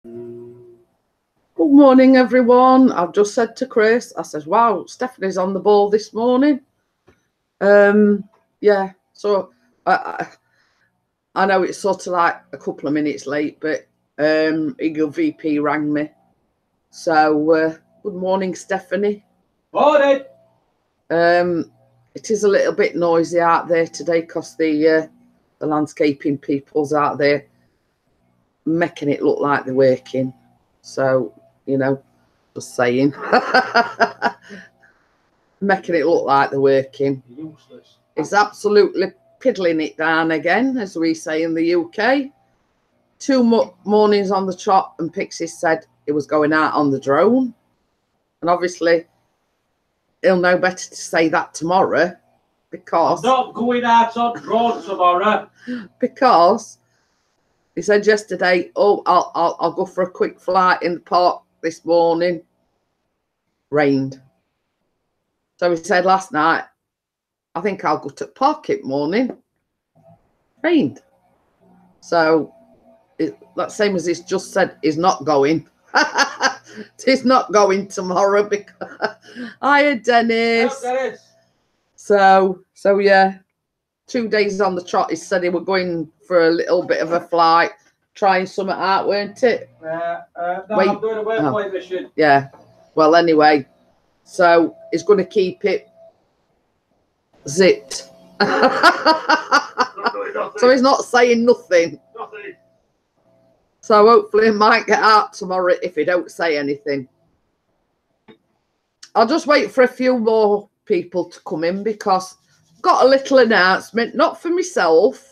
Good morning, everyone. I've just said to Chris, I said, wow, Stephanie's on the ball this morning. Yeah, so I know it's sort of like a couple of minutes late, but Eagle VP rang me. So good morning, Stephanie. Morning. It is a little bit noisy out there today because the landscaping people's out there making it look like they're working. So, you know, just saying. Making it look like they're working. Useless. It's absolutely piddling it down again, as we say in the UK. 2 mornings on the trot, and Pixie said it was going out on the drone. And obviously, he'll know better to say that tomorrow, because... I'm not going out on drone tomorrow. Because he said yesterday, oh, I'll go for a quick flight in the park this morning. Rained. So he said last night, I think I'll go to the park in the morning. Rained. So that same as he's just said, he's not going. He's not going tomorrow because hiya, Dennis. Hello, Dennis. So yeah, 2 days on the trot. He said he were going for a little bit of a flight, trying something out, weren't it? No, I'm doing a work mission. Yeah. Well, anyway, so he's going to keep it zipped. So he's not saying nothing. Nothing. So hopefully it might get out tomorrow if he don't say anything. I'll just wait for a few more people to come in because I've got a little announcement, not for myself.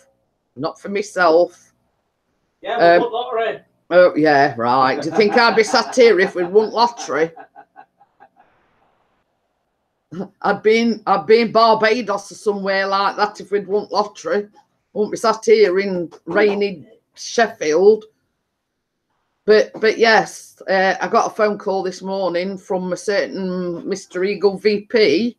Yeah, we won lottery. Oh, yeah, right. Do you think I'd be sat here if we'd won lottery? I'd be in Barbados or somewhere like that if we'd won lottery. Wouldn't be sat here in rainy Sheffield. But yes, I got a phone call this morning from a certain Mr. Eagle VP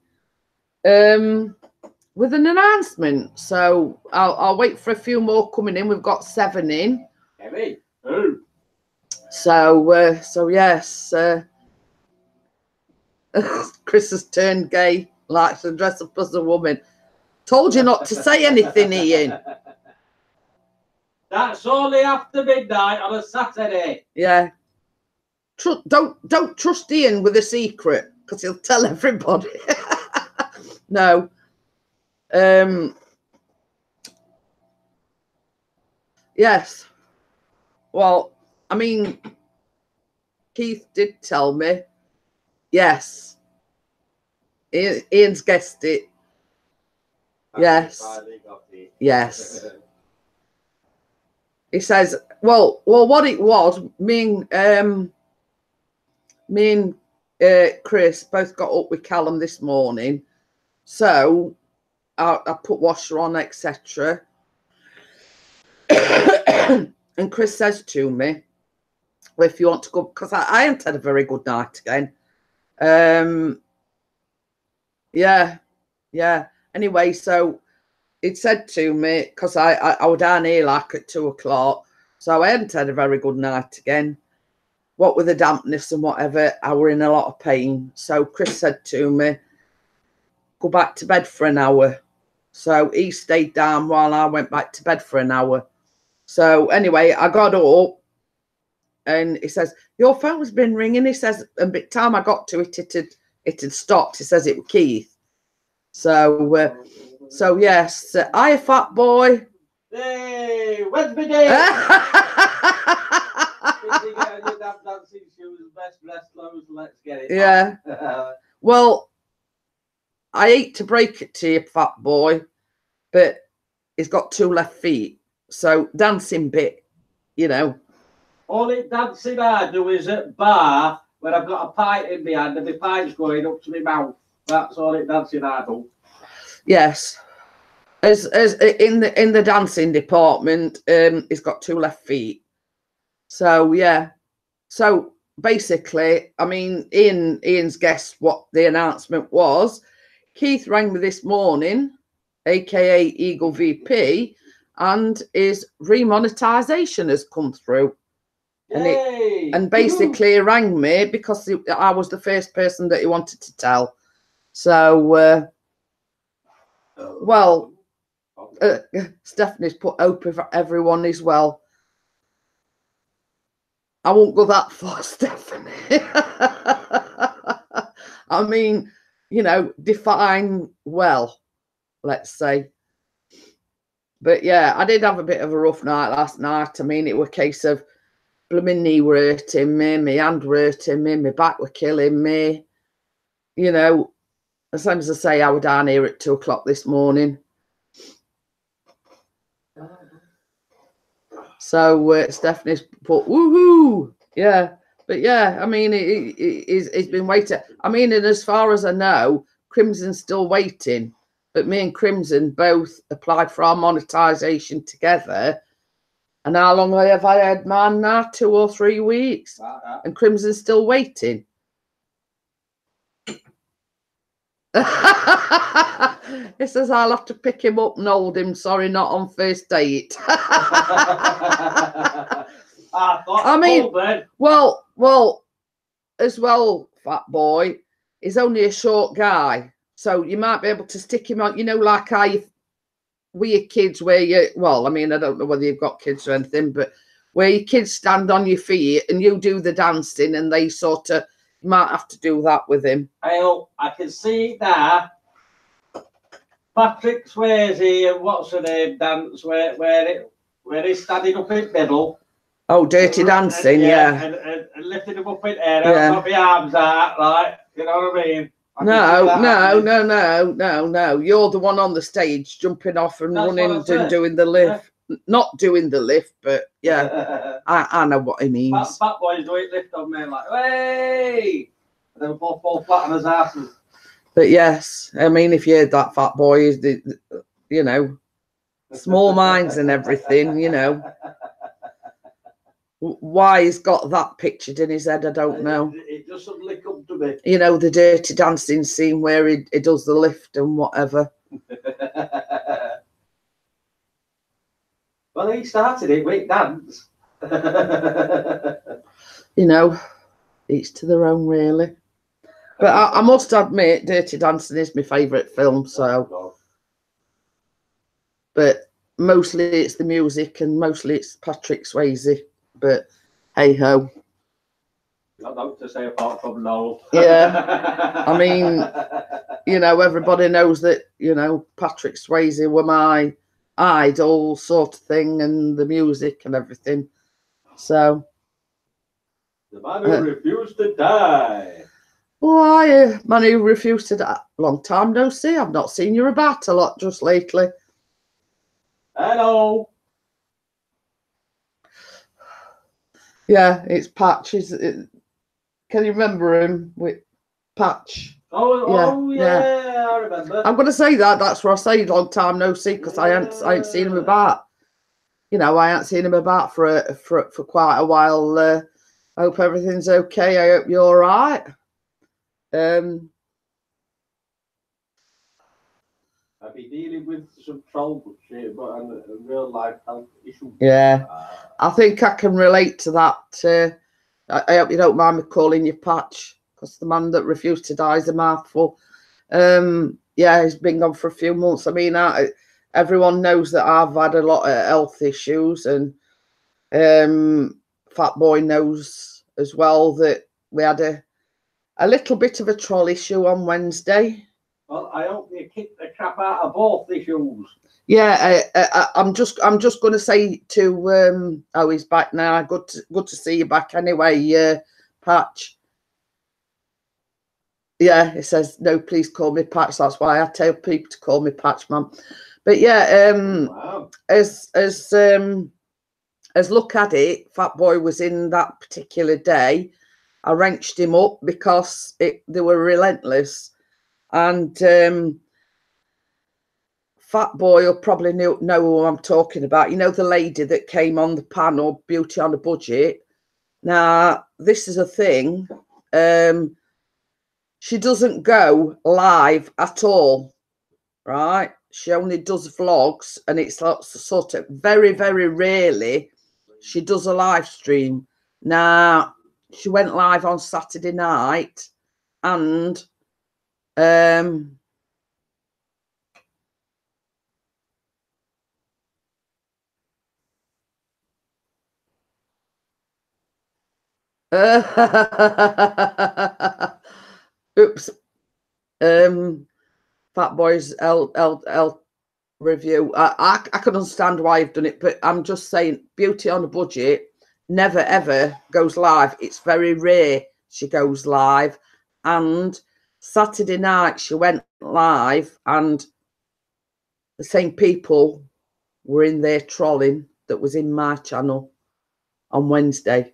with an announcement. So I'll wait for a few more coming in. We've got 7 in. Heavy. Oh. So yes, Chris has turned gay, likes to dress up as a woman. Told you not to say anything, Ian. That's only after midnight on a Saturday. Yeah. Don't trust Ian with a secret because he'll tell everybody. No. Yes. Well, I mean, Keith did tell me. Yes. Ian's guessed it. Yes. Yes. He says, well, what it was, me and Chris both got up with Callum this morning. So I put washer on, etc. And Chris says to me, well, if you want to go, because I haven't had a very good night again. Yeah. Anyway, so it said to me, because I was down here like at 2 o'clock, so I hadn't had a very good night again. What with the dampness and whatever, I were in a lot of pain. So Chris said to me, go back to bed for an hour. So he stayed down while I went back to bed for an hour. So anyway, I got up and he says, your phone's been ringing. He says, and by the time I got to it, it had stopped. He says it was Keith. So yes, hiya, fat boy. Hey, when's my day? Let's get it. Yeah. Well, I hate to break it to you, fat boy, but he's got 2 left feet. So dancing bit, you know. Only dancing I do is at bar where I've got a pint in my hand and the pint's going up to my mouth. That's all it dancing I do. Yes. As in the dancing department, he's got 2 left feet. So yeah. So basically, I mean, Ian's guessed what the announcement was. Keith rang me this morning, aka Eagle VP, and his remonetisation has come through. And basically he rang me because I was the first person that he wanted to tell. So, well, Stephanie's put hope if everyone is well. I won't go that far, Stephanie. I mean, you know, define well, let's say. But yeah, I did have a bit of a rough night last night. I mean, it was a case of blooming knee were hurting me, my hand were hurting me, my back were killing me. You know, as I say, I was down here at 2 o'clock this morning. So Stephanie's put woohoo, yeah. But yeah, I mean, it's been waiting. I mean, and as far as I know, Crimson's still waiting. But me and Crimson both applied for our monetisation together. And how long have I had mine now? 2 or 3 weeks. And Crimson's still waiting. It says I'll have to pick him up and hold him. Sorry, not on first date. I mean, well, as well, fat boy, he's only a short guy. So you might be able to stick him on, you know, like how you, with your kids where you, well, I mean, I don't know whether you've got kids or anything, but where your kids stand on your feet and you do the dancing and they sort of, you might have to do that with him. I can see that. Patrick Swayze and what's her name dance where he's standing up in the middle. Oh, Dirty Dancing, yeah. And lifting him up in air, and got my arms out, like, you know what I mean? No. You're the one on the stage jumping off and running and doing the lift. Yeah. Not doing the lift, but yeah, I know what he means. Fat boys do it lift on me like, hey! And then both fall flat on his asses. But yes, I mean, if you heard that fat boy, is you know, small minds and everything, you know. Why he's got that pictured in his head, I don't know. It just suddenly come to me. You know, the Dirty Dancing scene where he does the lift and whatever. Well, he started it with dance. You know, each to their own, really. But I must admit, Dirty Dancing is my favourite film, so. But mostly it's the music and mostly it's Patrick Swayze. But hey ho. Not know to say apart from Noel. Yeah. I mean, you know, everybody knows that, you know, Patrick Swayze were my idol sort of thing and the music and everything. So. The man who refused to die. Why, man who refused to die? Long time no see. I've not seen you about a lot just lately. Hello. Yeah, it's Patch. Can you remember him with Patch? Oh yeah, I remember. I'm going to say that. That's what I say. Long time no see, because I ain't seen him about. You know, I ain't seen him about for quite a while. I hope everything's okay. I hope you're all right. I've been dealing with some trouble, but a real life health issue. Yeah, I think I can relate to that. I hope you don't mind me calling you Patch, because the man that refused to die is a mouthful. Yeah, he's been gone for a few months. I mean, everyone knows that I've had a lot of health issues, and Fat Boy knows as well that we had a little bit of a troll issue on Wednesday. Well, I hope you kick the crap out of both issues. Yeah, I'm just going to say to oh, he's back now. Good to see you back anyway, Patch. Yeah, it says no, please call me Patch. That's why I tell people to call me Patch, man. But yeah, wow. as look at it, Fat Boy was in that particular day. I wrenched him up because they were relentless. And Fat Boy will probably know who I'm talking about. You know, the lady that came on the panel, Beauty on a Budget. Now, this is a thing. She doesn't go live at all, right? She only does vlogs, and it's sort of very, very rarely she does a live stream. Now, she went live on Saturday night, and oops. Fat Boys L review. I can understand why you've done it, but I'm just saying, Beauty on a Budget never ever goes live. It's very rare she goes live. And Saturday night she went live, and the same people were in there trolling that was in my channel on Wednesday.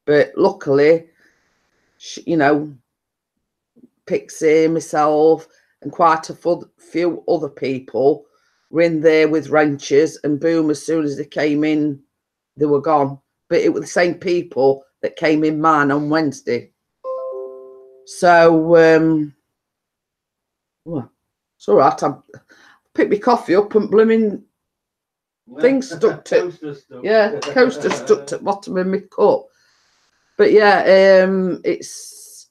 But luckily, you know, Pixie, myself, and quite a few other people were in there with wrenches, and boom, as soon as they came in, they were gone. But it was the same people that came in mine on Wednesday. So, well, it's all right. I picked my coffee up and blooming things stuck to, coaster stuck to the bottom of my cup. But yeah, it's,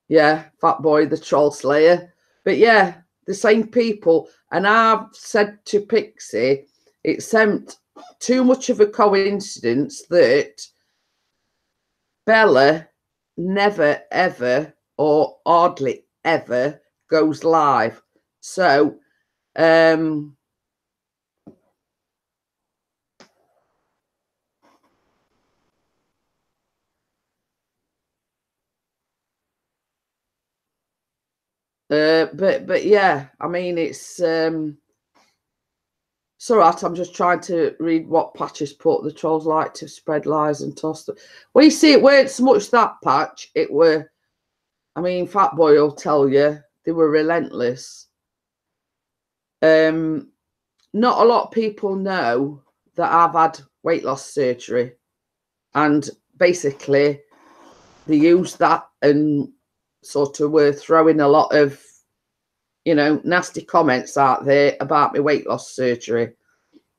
yeah, Fat Boy, the Troll Slayer. But yeah, the same people. And I've said to Pixie, it seemed too much of a coincidence that Bella never, ever, or hardly ever goes live. So, but yeah, I mean, it's all right. I'm just trying to read what Patch has put. The trolls like to spread lies and toss them. Well, you see, it weren't so much that, Patch. It were, I mean, Fat Boy will tell you, they were relentless. Not a lot of people know that I've had weight loss surgery, and basically they used that and sort of were throwing a lot of, you know, nasty comments out there about my weight loss surgery.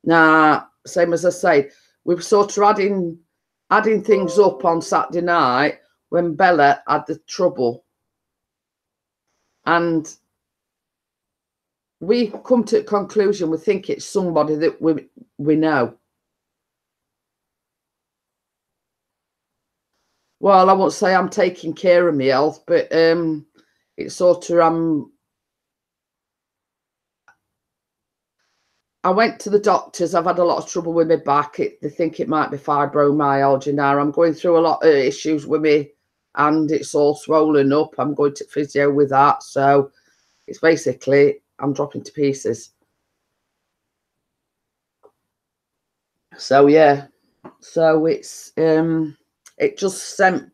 Now, same as I say, we were sort of adding things up on Saturday night when Bella had the trouble. And we come to a conclusion, we think it's somebody that we know. Well, I won't say I'm taking care of my health, but it's sort of I went to the doctors. I've had a lot of trouble with my back. They think it might be fibromyalgia now. I'm going through a lot of issues with me, and it's all swollen up. I'm going to physio with that. So it's basically, I'm dropping to pieces. So yeah, so it's it just seemed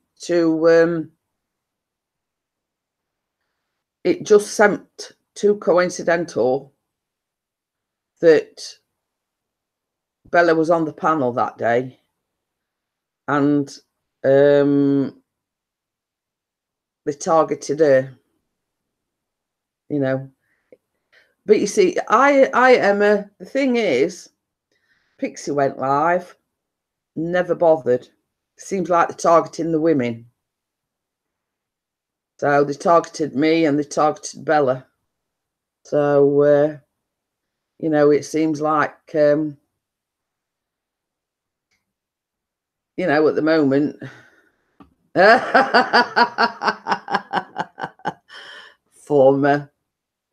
too coincidental that Bella was on the panel that day, and they targeted her, you know. But you see, Emma, the thing is, Pixie went live, never bothered. Seems like they're targeting the women. So they targeted me and they targeted Bella. So, you know, it seems like, you know, at the moment, former,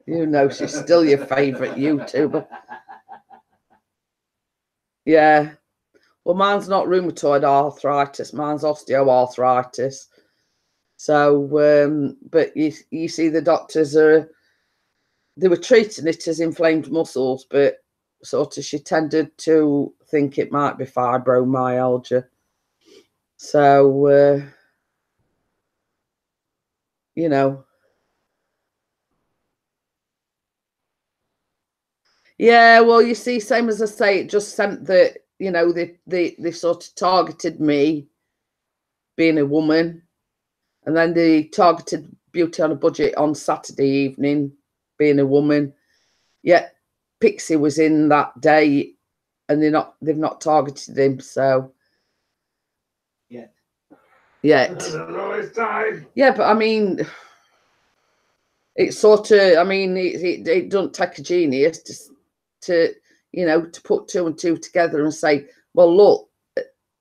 you know, she's still your favourite YouTuber. Yeah. Well, mine's not rheumatoid arthritis. Mine's osteoarthritis. So, but you see, the doctors they were treating it as inflamed muscles, but sort of she tended to think it might be fibromyalgia. So, you know. Yeah, well, you see, same as I say, it just sent that, you know, they sort of targeted me being a woman, and then they targeted Beauty on a Budget on Saturday evening being a woman. Yet Pixie was in that day, and they've not targeted him. So yet. Time. Yeah, but I mean, it's sort of, I mean, it doesn't take a genius to, you know, to put two and two together and say, well, look,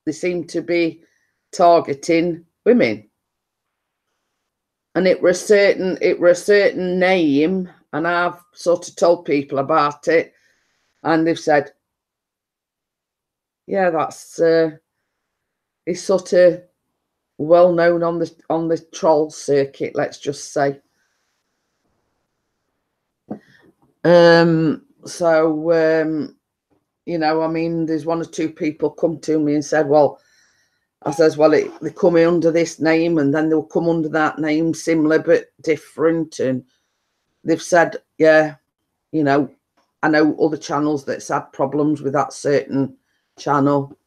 they seem to be targeting women. And it were a certain name, and I've sort of told people about it, and they've said, yeah, that's it's sort of well known on the troll circuit, let's just say. You know, I mean, there's one or two people come to me and said, well, I says, well, they come in under this name, and then they'll come under that name, similar but different. And they've said, yeah, you know, I know other channels that's had problems with that certain channel.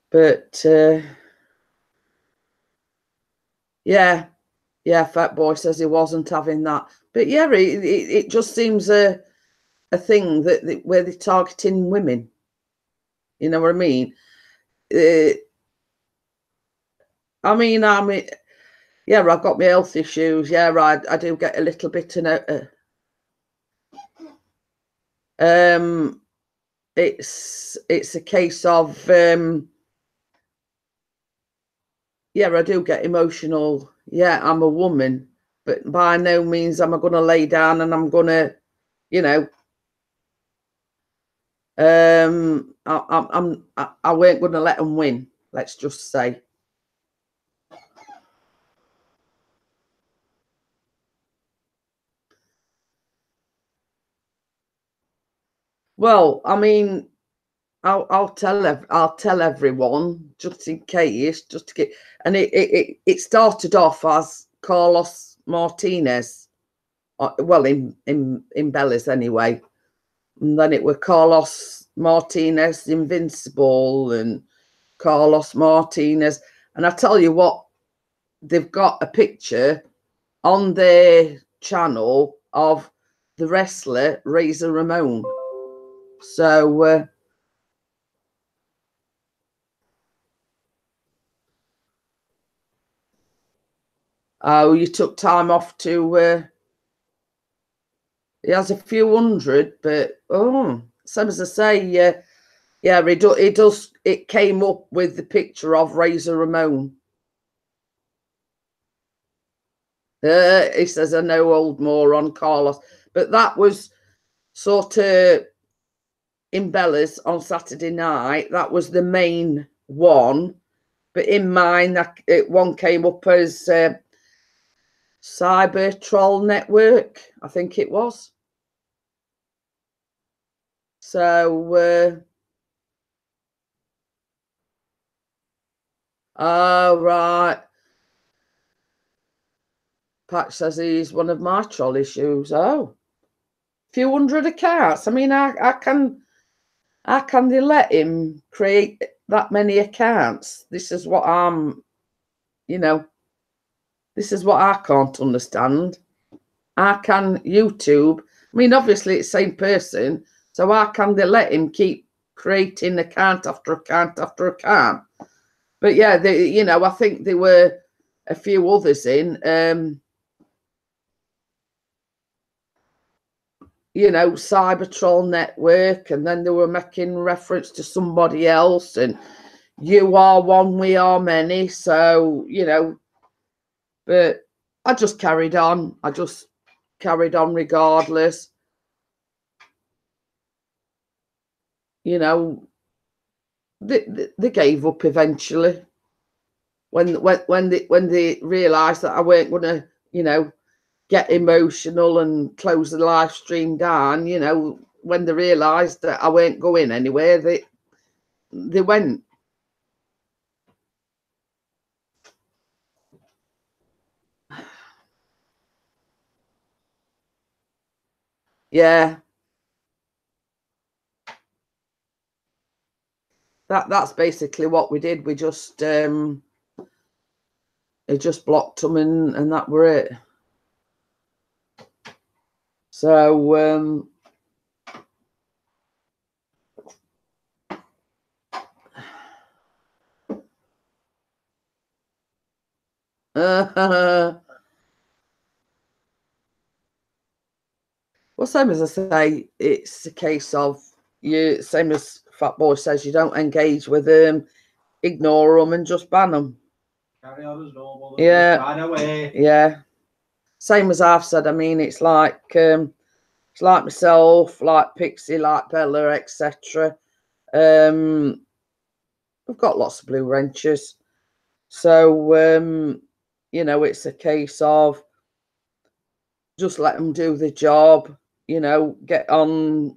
But yeah, Fat Boy says he wasn't having that. But yeah, it just seems a thing that where they're targeting women. You know what I mean? I mean, yeah, I've got my health issues. Yeah, I do get a little bit it's a case of yeah, I do get emotional. Yeah, I'm a woman, but by no means am I going to lay down and I'm going to, you know, I weren't going to let them win. Let's just say. Well, I mean, I'll tell everyone just in case, just to get. And it started off as Carlos Martinez, well in Bellis anyway, and then it were Carlos Martinez Invincible and Carlos Martinez, and I tell you what, they've got a picture on their channel of the wrestler Razor Ramon. So oh, you took time off to he has a few hundred, but same as I say, yeah, it came up with the picture of Razor Ramon. He says, I know old moron Carlos, but that was sort of in Bella's on Saturday night. That was the main one, but in mine, one came up as Cyber Troll Network, I think it was. So, oh, right. Patch says he's one of my troll issues. Oh, few hundred accounts. I mean, how can they let him create that many accounts? This is what you know, this is what I can't understand. How can YouTube, I mean, obviously it's the same person, so how can they let him keep creating account after account after account? But yeah, you know, I think there were a few others in, you know, Cyber Troll Network, and then they were making reference to somebody else, and you are one, we are many. So, you know, but I just carried on. I just carried on regardless. You know, they gave up eventually when they realised that I weren't going to, you know, get emotional and close the live stream down. You know, when they realised that I weren't going anywhere, they went. Yeah, that's basically what we did. We just it just blocked them, and that were it. So Well, same as I say, it's a case of you, same as Fat Boy says, you don't engage with them, ignore them, and just ban them. Carry on as normal. Yeah. Right away. Yeah. Same as I've said. I mean, it's like myself, like Pixie, like Bella, etc. We've got lots of blue wrenches, so you know, it's a case of just let them do the job. You know, get on.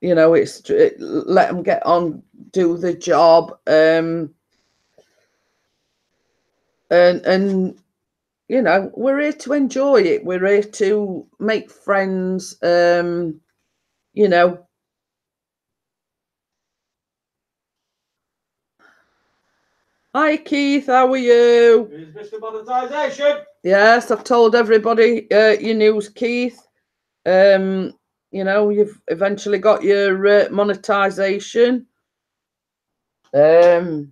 It's let them get on, do the job, and you know, we're here to enjoy it. We're here to make friends. You know. Hi Keith, how are you? Is Mr. Monetisation? Yes, I've told everybody your news, Keith. You know, you've eventually got your monetisation. Yeah.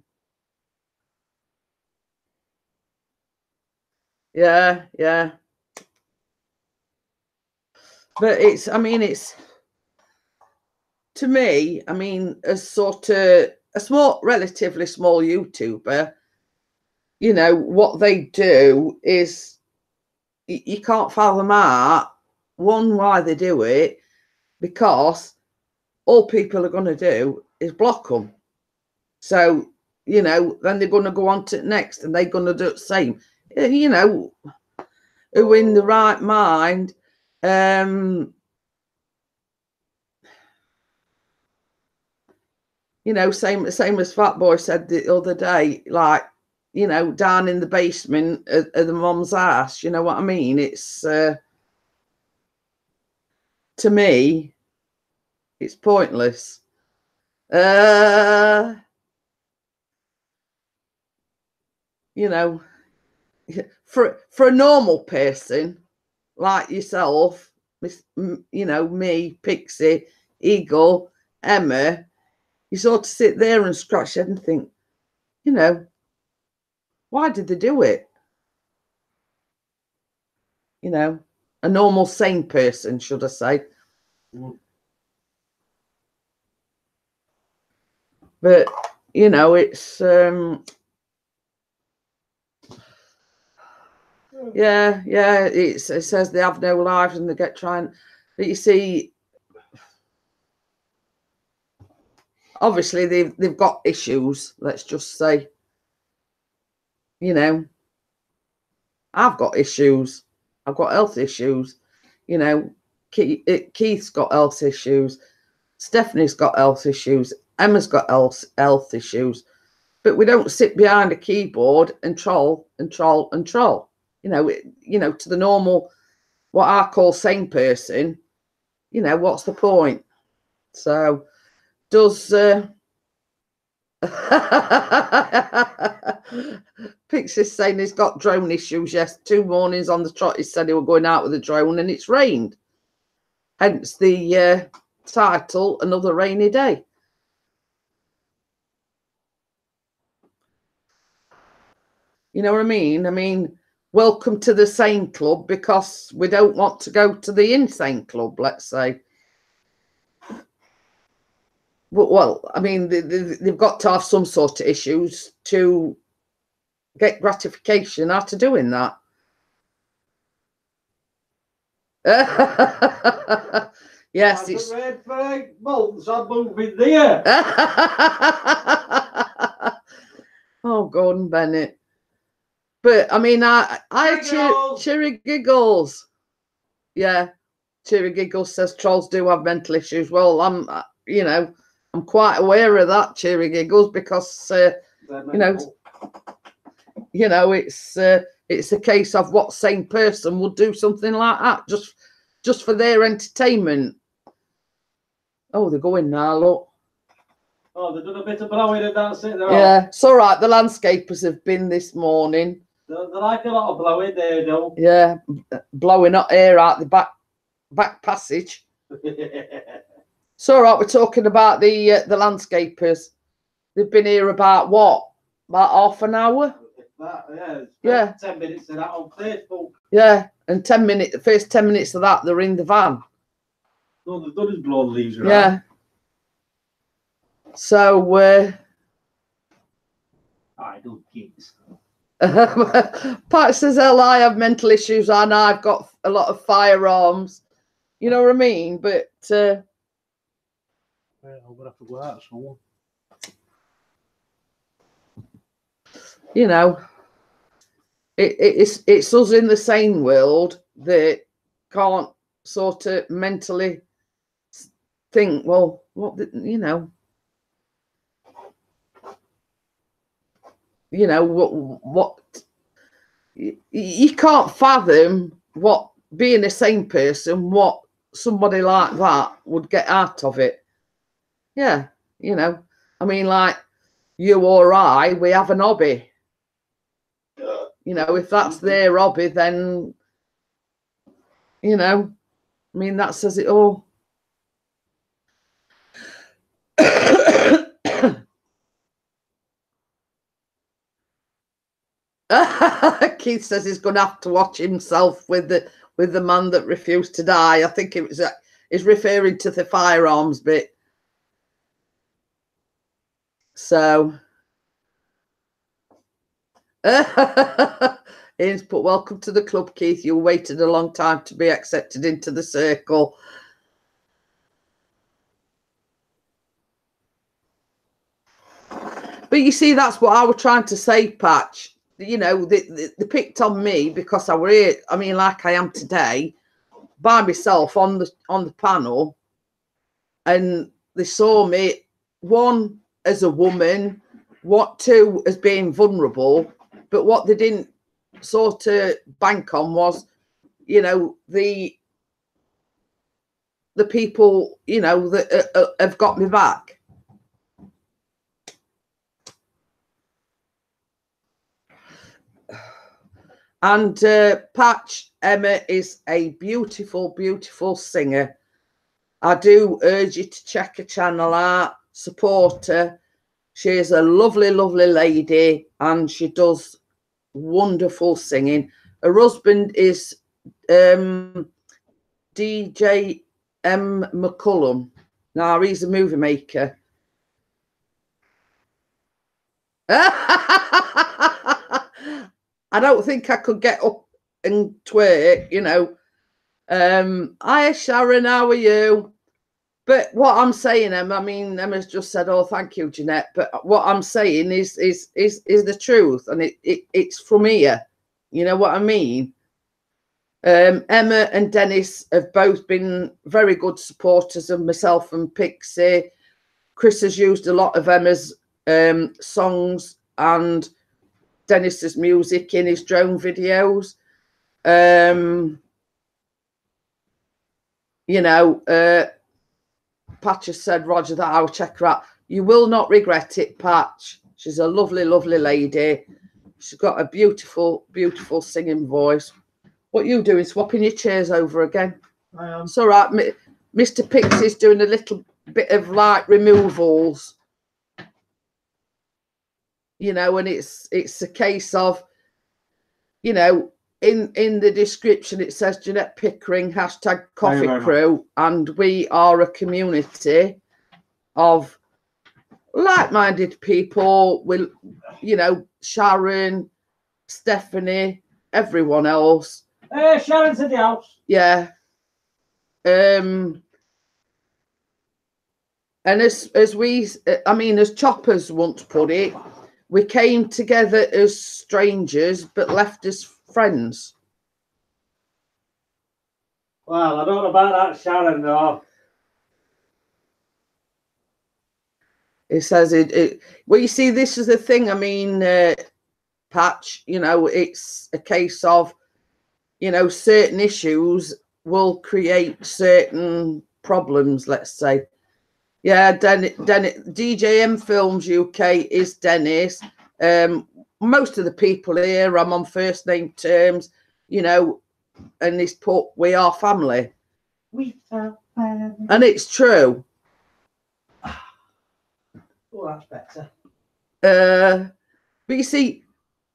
But it's, I mean, it's, to me, I mean, as sort of a small, relatively small YouTuber, you know, what they do is you can't fathom out, one, why they do it, because all people are going to do is block them. So, you know, then they're going to go on to it next and they're going to do the same. You know, who in the right mind, you know, same as Fat Boy said the other day, like, you know, down in the basement of the mum's house, you know what I mean? It's, to me, it's pointless. You know, for a normal person like yourself, you know, me, Pixie, Eagle, Emma, you sort of sit there and scratch your head and think, you know, why did they do it? You know, a normal sane person, should I say. But, you know, it's, yeah, it says they have no lives and they get trying. But you see, obviously they've got issues, let's just say. You know, I've got issues. I've got health issues. You know, Keith's got health issues. Stephanie's got health issues. Emma's got health issues. But we don't sit behind a keyboard and troll and troll and troll. You know, to the normal, what I call sane person, you know, what's the point? So, does Pixie's saying he's got drone issues? Yes, 2 mornings on the trot he said he were going out with a drone and it's rained. Hence the title, Another Rainy Day. You know what I mean? I mean, welcome to the sane club, because we don't want to go to the insane club, let's say. Well, I mean, they've got to have some sort of issues to get gratification out of doing that. Yes, it's red for 8 months. I'm moving there. Oh, Gordon Bennett. But I mean, I Cheery Giggles. Yeah, Cheery Giggles says trolls do have mental issues. Well, I'm, you know, I'm quite aware of that, Cheery Giggles, because you know, it's a case of what sane person would do something like that just for their entertainment. Oh, they're going now, look. Oh, they've done a bit of blowing and that's it. Yeah, it's all right. The landscapers have been this morning. They like a lot of blowing there, though. Yeah, blowing hot air out the back passage. It's all right. We're talking about the landscapers. They've been here about what? about half an hour. Yeah. 10 minutes of that on Facebook. Yeah, and the first 10 minutes of that, they're in the van. All they've done is blown leaves around. Yeah. So, I don't kids. Pat says, hell, I have mental issues and I've got a lot of firearms. You know what I mean? But, I'm going to have to go out of school. You know, it's us in the sane world that can't sort of mentally think, well, what, you know, what you can't fathom what being a sane person, what somebody like that would get out of it. Yeah, you know, I mean, like you or I, we have an hobby. You know, if that's their hobby, then, you know, I mean, that says it all. Keith says he's going to have to watch himself with the man that refused to die. I think it was is referring to the firearms bit. So, Ian's put, welcome to the club, Keith. You waited a long time to be accepted into the circle. But you see, that's what I was trying to say, Patch. You know, they picked on me because I were here. I mean, like I am today, by myself on the panel, and they saw me, one, as a woman, two, as being vulnerable, but what they didn't sort of bank on was, you know, the people, you know, that have got me back. And Patch, Emma is a beautiful, beautiful singer. I do urge you to check her channel out, support her. She is a lovely, lovely lady, and she does wonderful singing. Her husband is DJ M. McCullum. Now, he's a movie maker. I don't think I could get up and twerk, you know. Hi, Sharon, how are you? But what I'm saying, Emma, I mean, Emma's just said, oh, thank you, Jeanette. But what I'm saying is the truth, and it's from here. You know what I mean? Emma and Dennis have both been very good supporters of myself and Pixie. Chris has used a lot of Emma's songs and Dennis's music in his drone videos. You know, Patch has said, Roger, that I'll check her out. You will not regret it, Patch. She's a lovely, lovely lady. She's got a beautiful, beautiful singing voice. What are you doing? Swapping your chairs over again? I am. It's all right. Mr. Pixie's doing a little bit of like removals. You know, and it's a case of, you know, in the description it says Jeanette Pickering #Coffee Crew, and we are a community of like-minded people with, you know, Sharon, Stephanie, everyone else. Sharon's in the house. Yeah. And as we, I mean, as Choppers once put it, we came together as strangers but left as friends. Well, I don't know about that, Sharon, though. It says well, you see, this is the thing. I mean, Patch, you know, it's a case of, you know, certain issues will create certain problems, let's say. Yeah, DJM Films UK is Dennis. Most of the people here, I'm on first name terms, you know, and he's put, we are family. We are family. And it's true. Oh, that's better. But you see,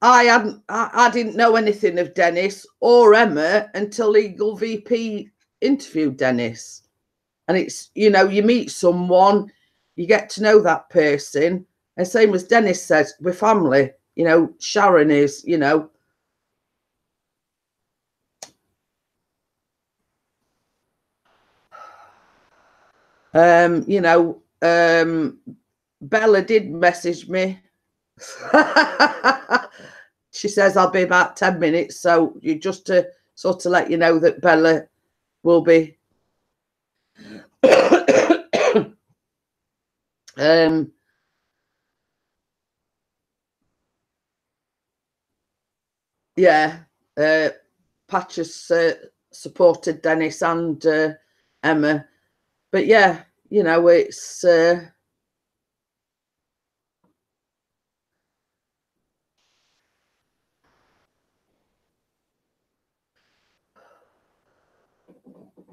I didn't know anything of Dennis or Emma until Legal VP interviewed Dennis. And it's, you know, you meet someone, you get to know that person. And same as Dennis says, we're family. You know, Sharon is, you know. You know, Bella did message me. She says I'll be about 10 minutes. So you just to sort of let you know that Bella will be yeah, Patch has supported Dennis and Emma, but yeah, you know, it's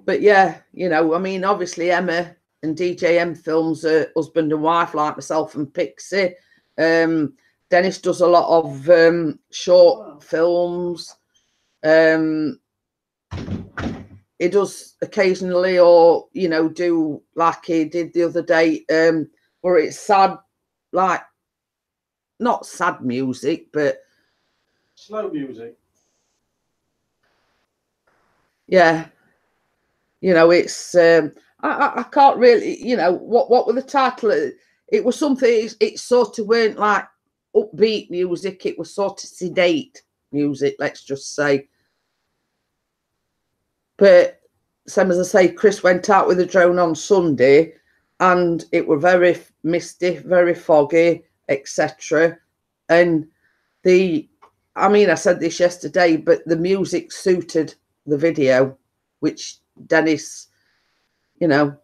but yeah, you know, I mean, obviously Emma and DJM films are husband and wife, like myself and Pixie. Dennis does a lot of short films. He does occasionally, or you know, do like he did the other day, where it's sad, like not sad music, but slow music. Yeah, you know, it's I can't really, you know, what were the title? It was something. It sort of weren't like upbeat music. It was sort of sedate music, let's just say. But same as I say, Chris went out with a drone on Sunday, and it were very misty, very foggy, etc. And I mean, I said this yesterday, but the music suited the video, which Dennis, you know.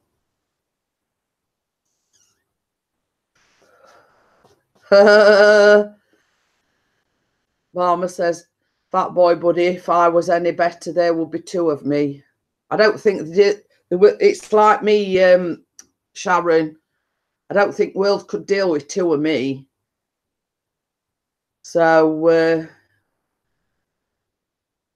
Mama says, "Fat boy, buddy, if I was any better, there would be two of me." I don't think it's like me, Sharon. I don't think world could deal with two of me. So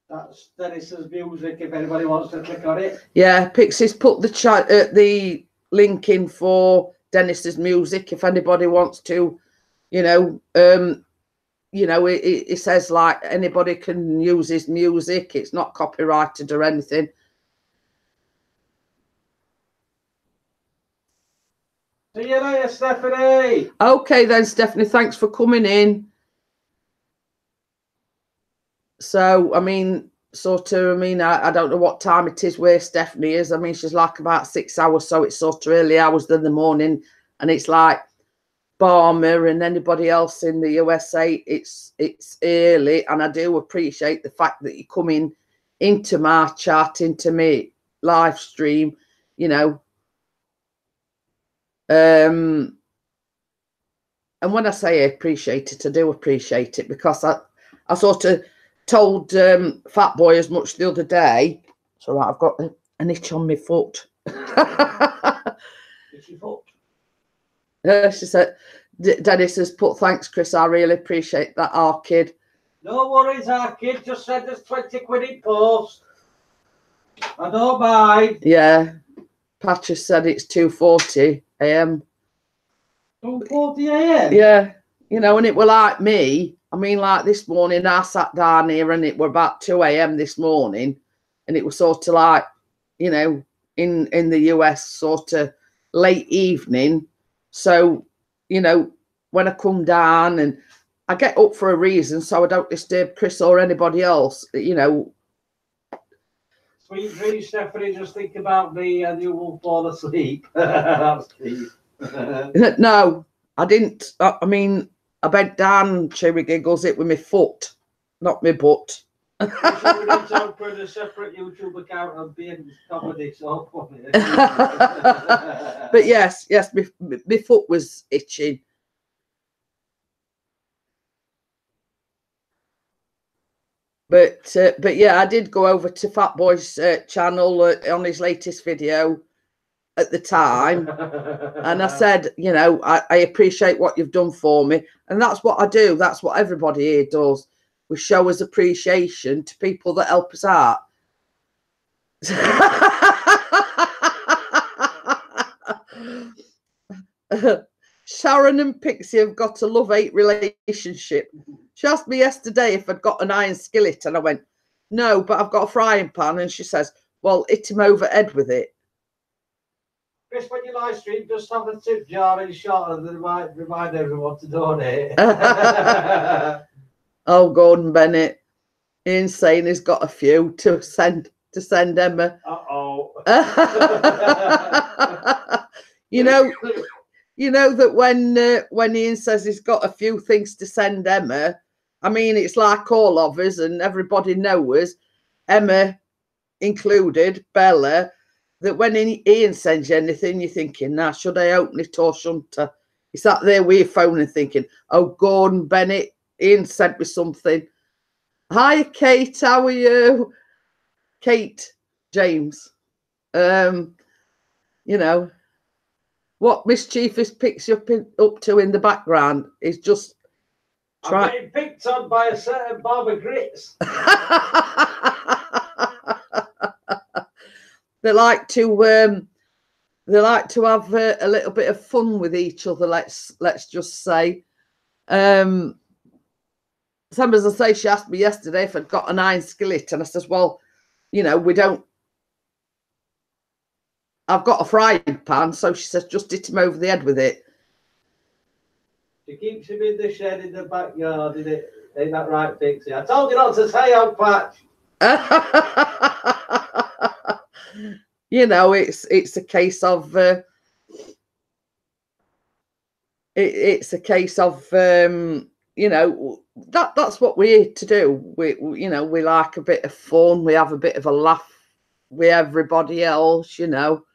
that's Dennis's music. If anybody wants to click on it, yeah, Pixie's put the link in for Dennis's music. If anybody wants to, you know, it says like anybody can use his music. It's not copyrighted or anything. See you later, Stephanie. Okay then, Stephanie, thanks for coming in. So, I mean, I don't know what time it is where Stephanie is. I mean, she's like about 6 hours, so it's sort of early hours in the morning, and it's like Barmer and anybody else in the USA, it's early, and I do appreciate the fact that you're coming into my chat, into me live stream, you know. And when I say I appreciate it, I do appreciate it, because I sort of told Fat Boy as much the other day. So right, I've got an itch on my foot. Itchy foot. She said, Dennis has put, "Thanks, Chris. I really appreciate that, our kid." No worries, our kid. Just send us 20 quid in post. I don't mind. Yeah. Patrick said it's 2:40 a.m. 2:40 a.m. Yeah. You know, and it were like me. I mean, like this morning, I sat down here and it were about 2 a.m. this morning, and it was sort of like, you know, in the US, sort of late evening. So, you know, when I come down, and I get up for a reason, so I don't disturb Chris or anybody else, you know. Sweet dreams, Stephanie. Just think about me and you will fall asleep. That's Steve. No, I didn't. I mean, I bent down, Cherry Giggles, it with my foot, not my butt. We should open a separate YouTube account and be in comedy. So funny. But yes, my foot was itching. But yeah, I did go over to Fat Boy's channel on his latest video, at the time. And I said, you know, I appreciate what you've done for me. And that's what I do. That's what everybody here does. We show us appreciation to people that help us out. Sharon and Pixie have got a love-hate relationship. She asked me yesterday if I'd got an iron skillet, and I went, no, but I've got a frying pan. And she says, well, hit him over the head with it. Chris, when you live stream, just have a tip jar in shot and then remind everyone to donate. Oh, Gordon Bennett. Ian's saying he's got a few to send Emma. Uh-oh. You know that when Ian says he's got a few things to send Emma, I mean, it's like all of us and everybody knows, Emma included, Bella, that when Ian sends you anything, you're thinking, now, should I open it or shouldn't I? You sat there with your phone and thinking, oh, Gordon Bennett, Ian sent me something. Hi, Kate, how are you? Kate James. You know, what Mischievous picks you up to in the background is just I'm getting picked on by a certain Barbara Grits. They like to have a little bit of fun with each other. Let's just say. Same as I say, she asked me yesterday if I'd got an iron skillet, and I says, well, you know, we don't. I've got a frying pan, so she says, just hit him over the head with it. She keeps him in the shed in the backyard, isn't it? Ain't that right, Pixie? I told you not to say out, Patch. You know, it's a case of it's a case of you know, that's what we're here to do. We you know, we like a bit of fun, we have a bit of a laugh with everybody else, you know.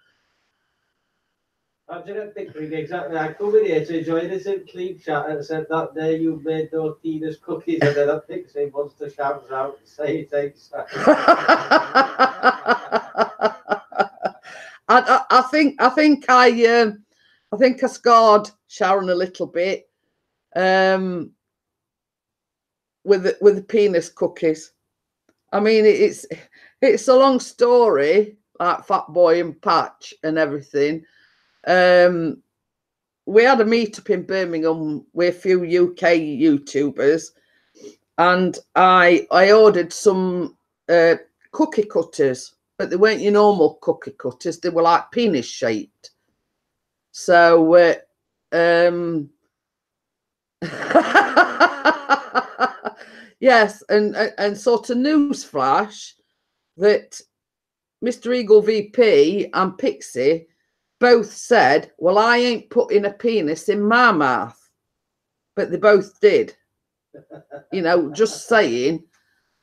I didn't think exactly. I come in here to enjoy this clean chat and said that day you made those Tina's cookies, and then I think Pixie wants to shout out and say it takes. I think I scarred Sharon a little bit with the penis cookies. I mean, it's a long story, like Fat Boy and Patch and everything. We had a meetup in Birmingham with a few UK YouTubers, and I ordered some cookie cutters, but they weren't your normal cookie cutters. They were like penis shaped. So yes, and sort of newsflash that Mr. Eagle VP and Pixie both said, well, I ain't putting a penis in my mouth. But they both did. You know, just saying,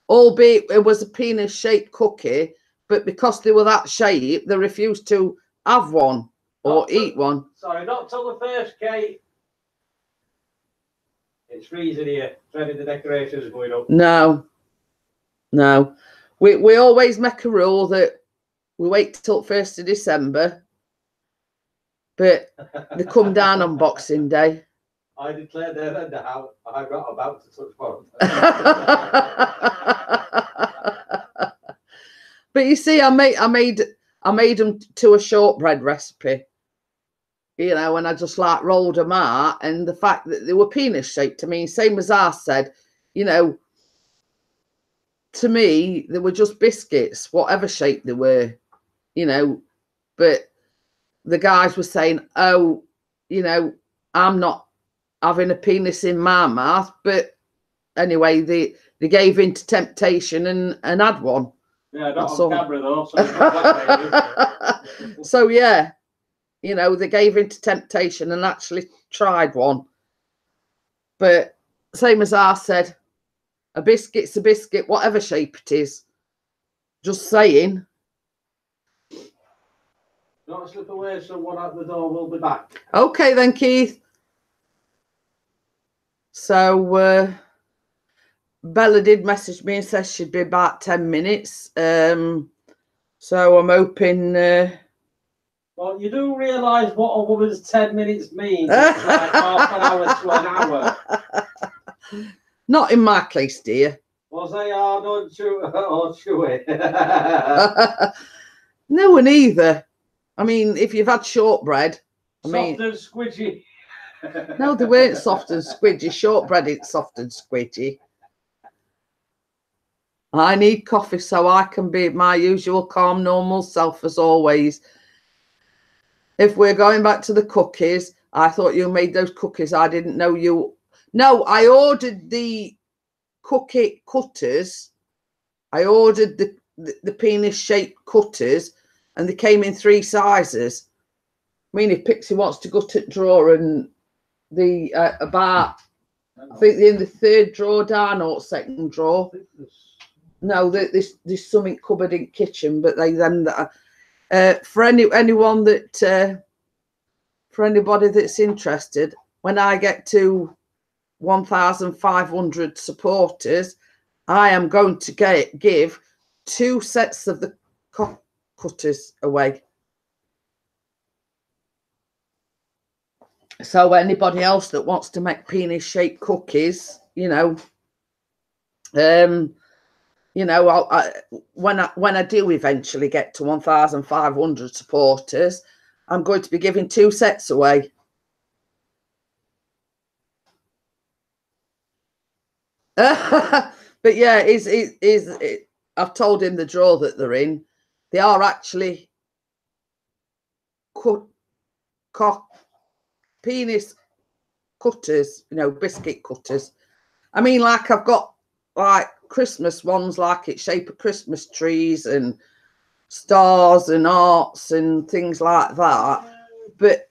albeit it was a penis-shaped cookie, but because they were that shape, they refused to have one or eat one. Sorry, not till the first, Kate. It's freezing here. Ready, the decorations going up. No. We always make a rule that we wait till 1st of December. But they come down on Boxing Day. I declare there and now I'm not about to touch one. But you see, I made them to a shortbread recipe. You know, and I just like rolled them out, and the fact that they were penis shaped. I mean, same as I said, you know, to me they were just biscuits, whatever shape they were, you know, but the guys were saying, oh, you know, I'm not having a penis in my mouth. But anyway, they gave in to temptation and had one. Yeah, not on camera though. So, so yeah, you know, they gave in to temptation and actually tried one. But same as I said, a biscuit's a biscuit, whatever shape it is. Just saying. Don't slip away, someone at the door will be back. Okay then, Keith. So Bella did message me and says she'd be about 10 minutes. So I'm hoping Well, you do realise what a woman's 10 minutes means. It's like half an hour to an hour. Not in my case, dear. Well, say hard or chew it. No one either. I mean, if you've had shortbread, Soft and squidgy. No, they weren't soft and squidgy. Shortbread ain't soft and squidgy. I need coffee so I can be my usual calm, normal self as always. If we're going back to the cookies, I thought you made those cookies. I didn't know you. No, I ordered the cookie cutters. I ordered the penis-shaped cutters, and they came in 3 sizes. I mean, if Pixie wants to go to the drawer and the about, I think they're in the 3rd drawer down or 2nd drawer. No, there's something cupboard in kitchen, but they them that for anyone that for anybody that's interested, when I get to 1,500 supporters, I am going to give 2 sets of the cutters away. So anybody else that wants to make penis-shaped cookies, you know, when I do eventually get to 1,500 supporters, I'm going to be giving 2 sets away. But yeah, I've told him the drawer that they're in. They are actually penis cutters, you know, biscuit cutters. I mean, like I've got like Christmas ones, like it's shape of Christmas trees and stars and hearts and things like that. But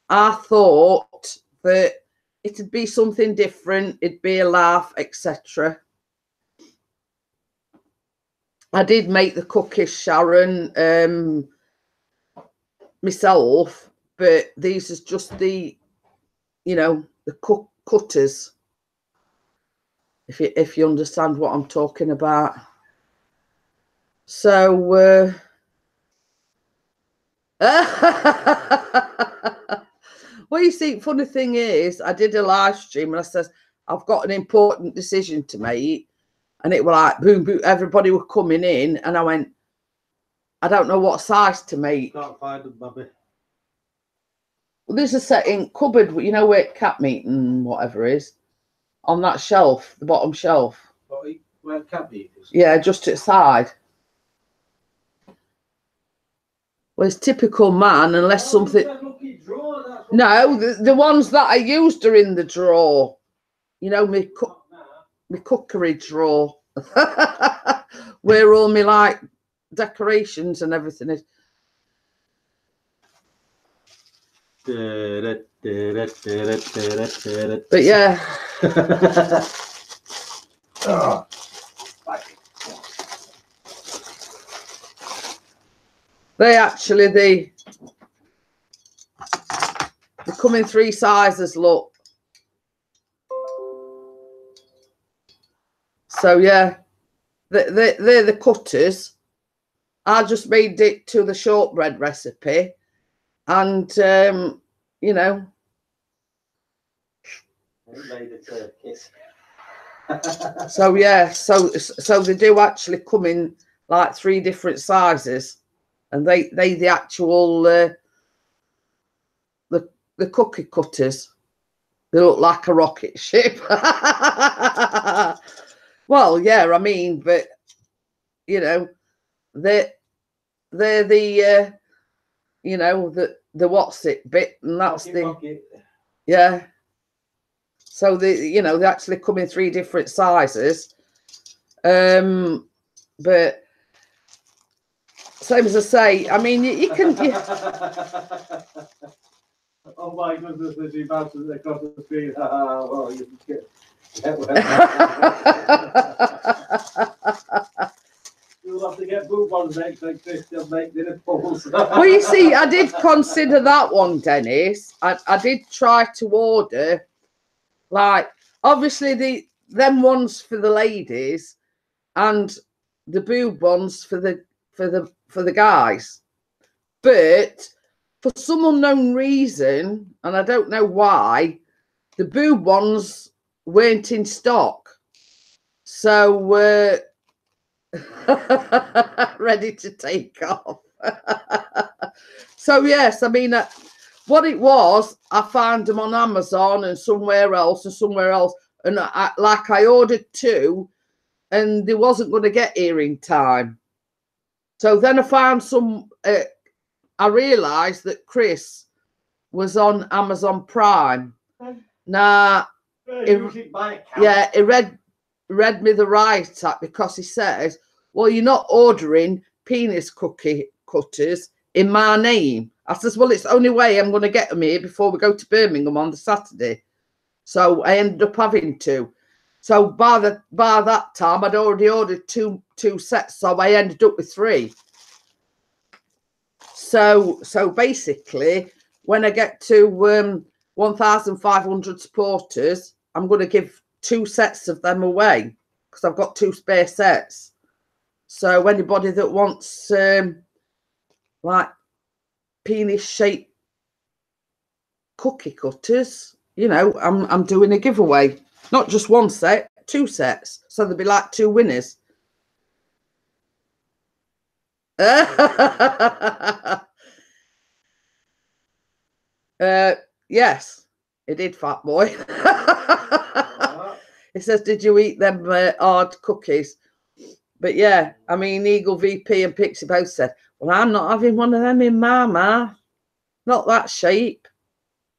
I thought that it'd be something different. It'd be a laugh, etc. I did make the cookies, Sharon, myself, but these is just the, you know, the cutters. If you understand what I'm talking about. So well, you see, funny thing is, I did a live stream and I says, I've got an important decision to make, and it was like boom boom, everybody were coming in, and I went, I don't know what size to make. Can't find them, Bobby. Well, there's a setting cupboard, you know, where cat meat and whatever is on that shelf, the bottom shelf. Where cat meat is? Yeah, just to the side. Well, it's typical man, unless something. Drawer, no, the ones that I used are in the drawer. You know, my cookery drawer, where all my like decorations and everything is. But yeah. Oh. They actually they come in 3 sizes, look. So yeah, they're the cutters. I just made it to the shortbread recipe, and you know. So yeah, so they do actually come in like 3 different sizes, and they the actual the cookie cutters. They look like a rocket ship. Well, yeah, I mean, but you know, they're the you know, the what's it bit, and that's Pocket. Yeah. So you know, they actually come in 3 different sizes. But same as I say, I mean, you can. Oh my goodness, as he bounces across the street. Well, you can You'll have to get boot ones next time, Christian, make dinner balls. Well, you see, I did consider that one, Dennis. I did try to order, like, obviously them ones for the ladies and the boob ones for the guys. But for some unknown reason, and I don't know why, the boob ones weren't in stock. So ready to take off. So yes, I mean, what it was, I found them on Amazon and somewhere else, and I ordered 2, and they wasn't going to get here in time. So then I found some. I realised that Chris was on Amazon Prime. Now, he read me the right up, because he says, well, you're not ordering penis cookie cutters in my name. I says, well, it's the only way I'm going to get them here before we go to Birmingham on the Saturday. So I ended up having 2. So by that time, I'd already ordered two sets, so I ended up with 3. So basically, when I get to 1,500 supporters, I'm going to give 2 sets of them away, because I've got 2 spare sets. So anybody that wants like penis-shaped cookie cutters, you know, I'm doing a giveaway. Not just 1 set, 2 sets. So there'll be like 2 winners. Yes, it did, fat boy. It says, did you eat them hard cookies? But yeah, I mean, Eagle VP and Pixie both said, well, I'm not having one of them in my mouth. Not that shape.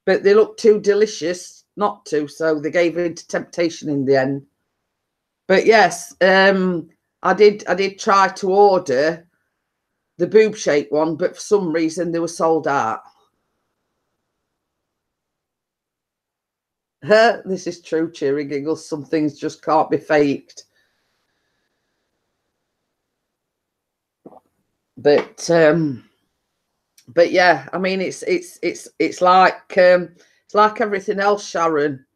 But they look too delicious not to, so they gave in to temptation in the end. But yes, I did try to order the boob shape one, but for some reason they were sold out. This is true, Cheery Giggles. Some things just can't be faked. But yeah, I mean, it's like everything else, Sharon.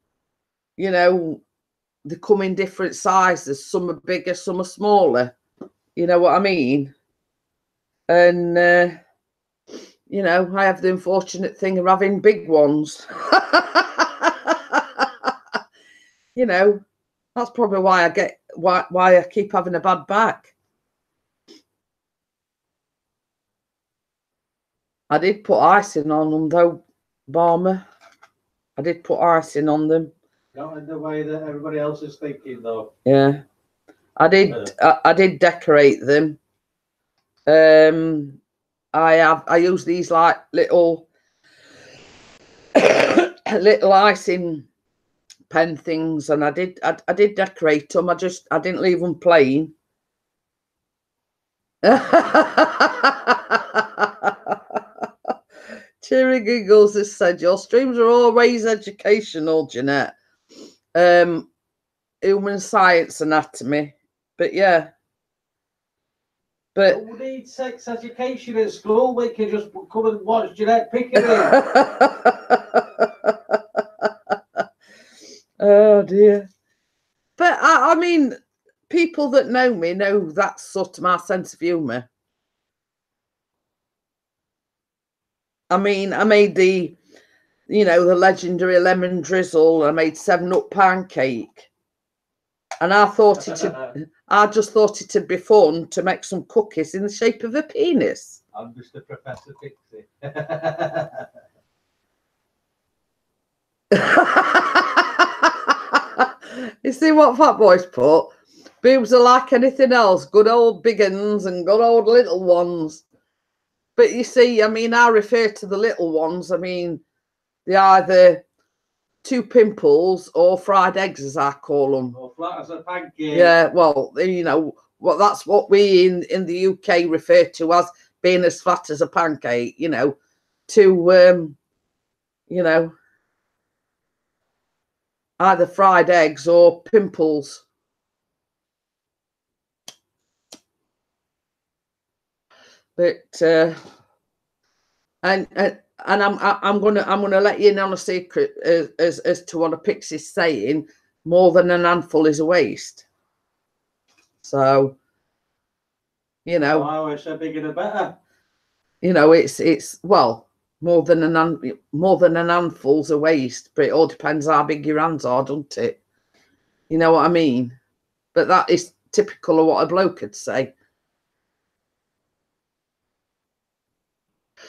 You know, they come in different sizes. Some are bigger, some are smaller. You know what I mean? And you know, I have the unfortunate thing of having big ones. You know, that's probably why I keep having a bad back. I did put icing on them though, Barmer. I did put icing on them. Not in the way that everybody else is thinking, though. Yeah, I did. I did decorate them. I use these like little little icing pen things, and I did decorate them. I didn't leave them plain. Cheery Giggles has said your streams are always educational, Jeanette. Human science anatomy, but yeah. But we need sex education at school. We can just come and watch Jeanette Pickering. Oh dear. But I mean, people that know me know that's sort of my sense of humour. I mean, I made the, you know, the legendary lemon drizzle. I made 7-Up pancake, and I just thought it'd be fun to make some cookies in the shape of a penis. I'm just a Professor Pixie. You see what Fat Boy's put? Boobs are like anything else, good old big uns and good old little ones. But you see, I mean, I refer to the little ones. I mean, they're either 2 pimples or fried eggs, as I call them. Or flat as a pancake. Yeah, well, you know, that's what we in the UK refer to as being as flat as a pancake, you know, to, you know, either fried eggs or pimples. But and I'm gonna let you in on a secret as to what a pixie's saying. More than an handful is a waste. So, you know, I wish they're bigger the better. You know, it's well, more than an handful's a waste, but it all depends how big your hands are, doesn't it? You know what I mean? But that is typical of what a bloke would say.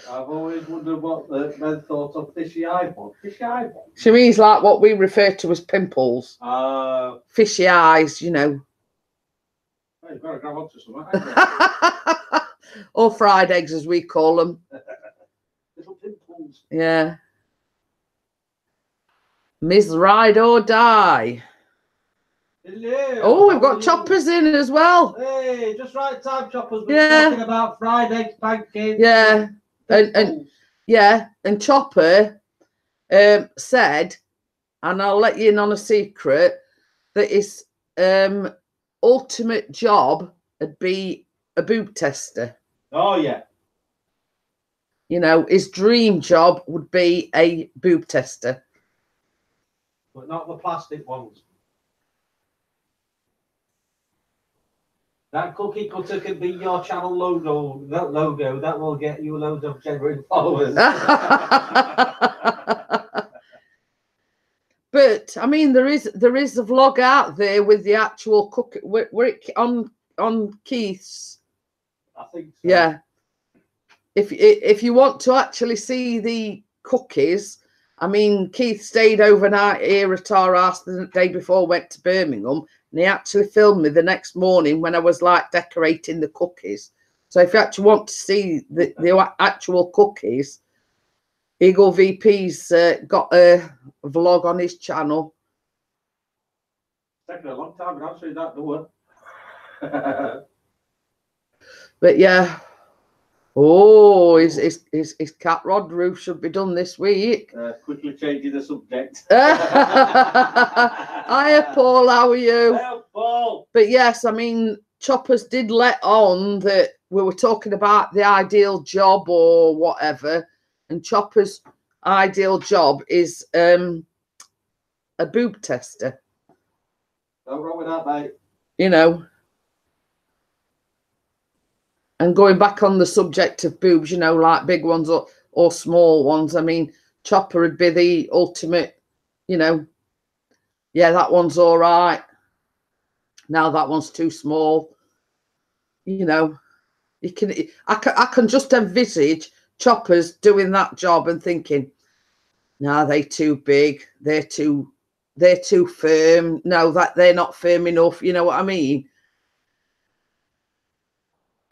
I've always wondered what the men thought of fishy eyeball. Fishy eyeball? She means like what we refer to as pimples. Fishy eyes, you know. Well, you've got to grab onto something. Or fried eggs, as we call them. Little pimples. Yeah. Miss Ride or Die. Hello. Oh, we've got Choppers in as well. Hey, just right time, Choppers. We're talking about fried eggs, pancakes. Yeah. And yeah, and Chopper said, and I'll let you in on a secret, that his ultimate job would be a boob tester. Oh, yeah. You know, his dream job would be a boob tester. But not the plastic ones. That cookie cutter could be your channel logo. That will get you loads of genuine followers. But I mean, there is a vlog out there with the actual cookie. Were it on Keith's? I think so. Yeah. If you want to actually see the cookies, I mean, Keith stayed overnight here at our house the day before, went to Birmingham, and he actually filmed me the next morning when I was like decorating the cookies. So if you actually want to see the actual cookies, Eagle VP's got a vlog on his channel. It's taken a long time to answer that door. But yeah. Oh, his cat rod roof should be done this week. Quickly changing the subject. Hiya, Paul. How are you? Hello, Paul. But yes, I mean, Choppers did let on that we were talking about the ideal job or whatever, and Chopper's ideal job is a boob tester. No wrong with that, mate. You know. And going back on the subject of boobs, you know, like big ones or small ones, I mean, Chopper would be the ultimate, you know, yeah, that one's all right. Now that one's too small. You know, I can just envisage Choppers doing that job and thinking, no, they're too big, they're too firm. No, that they're not firm enough. You know what I mean?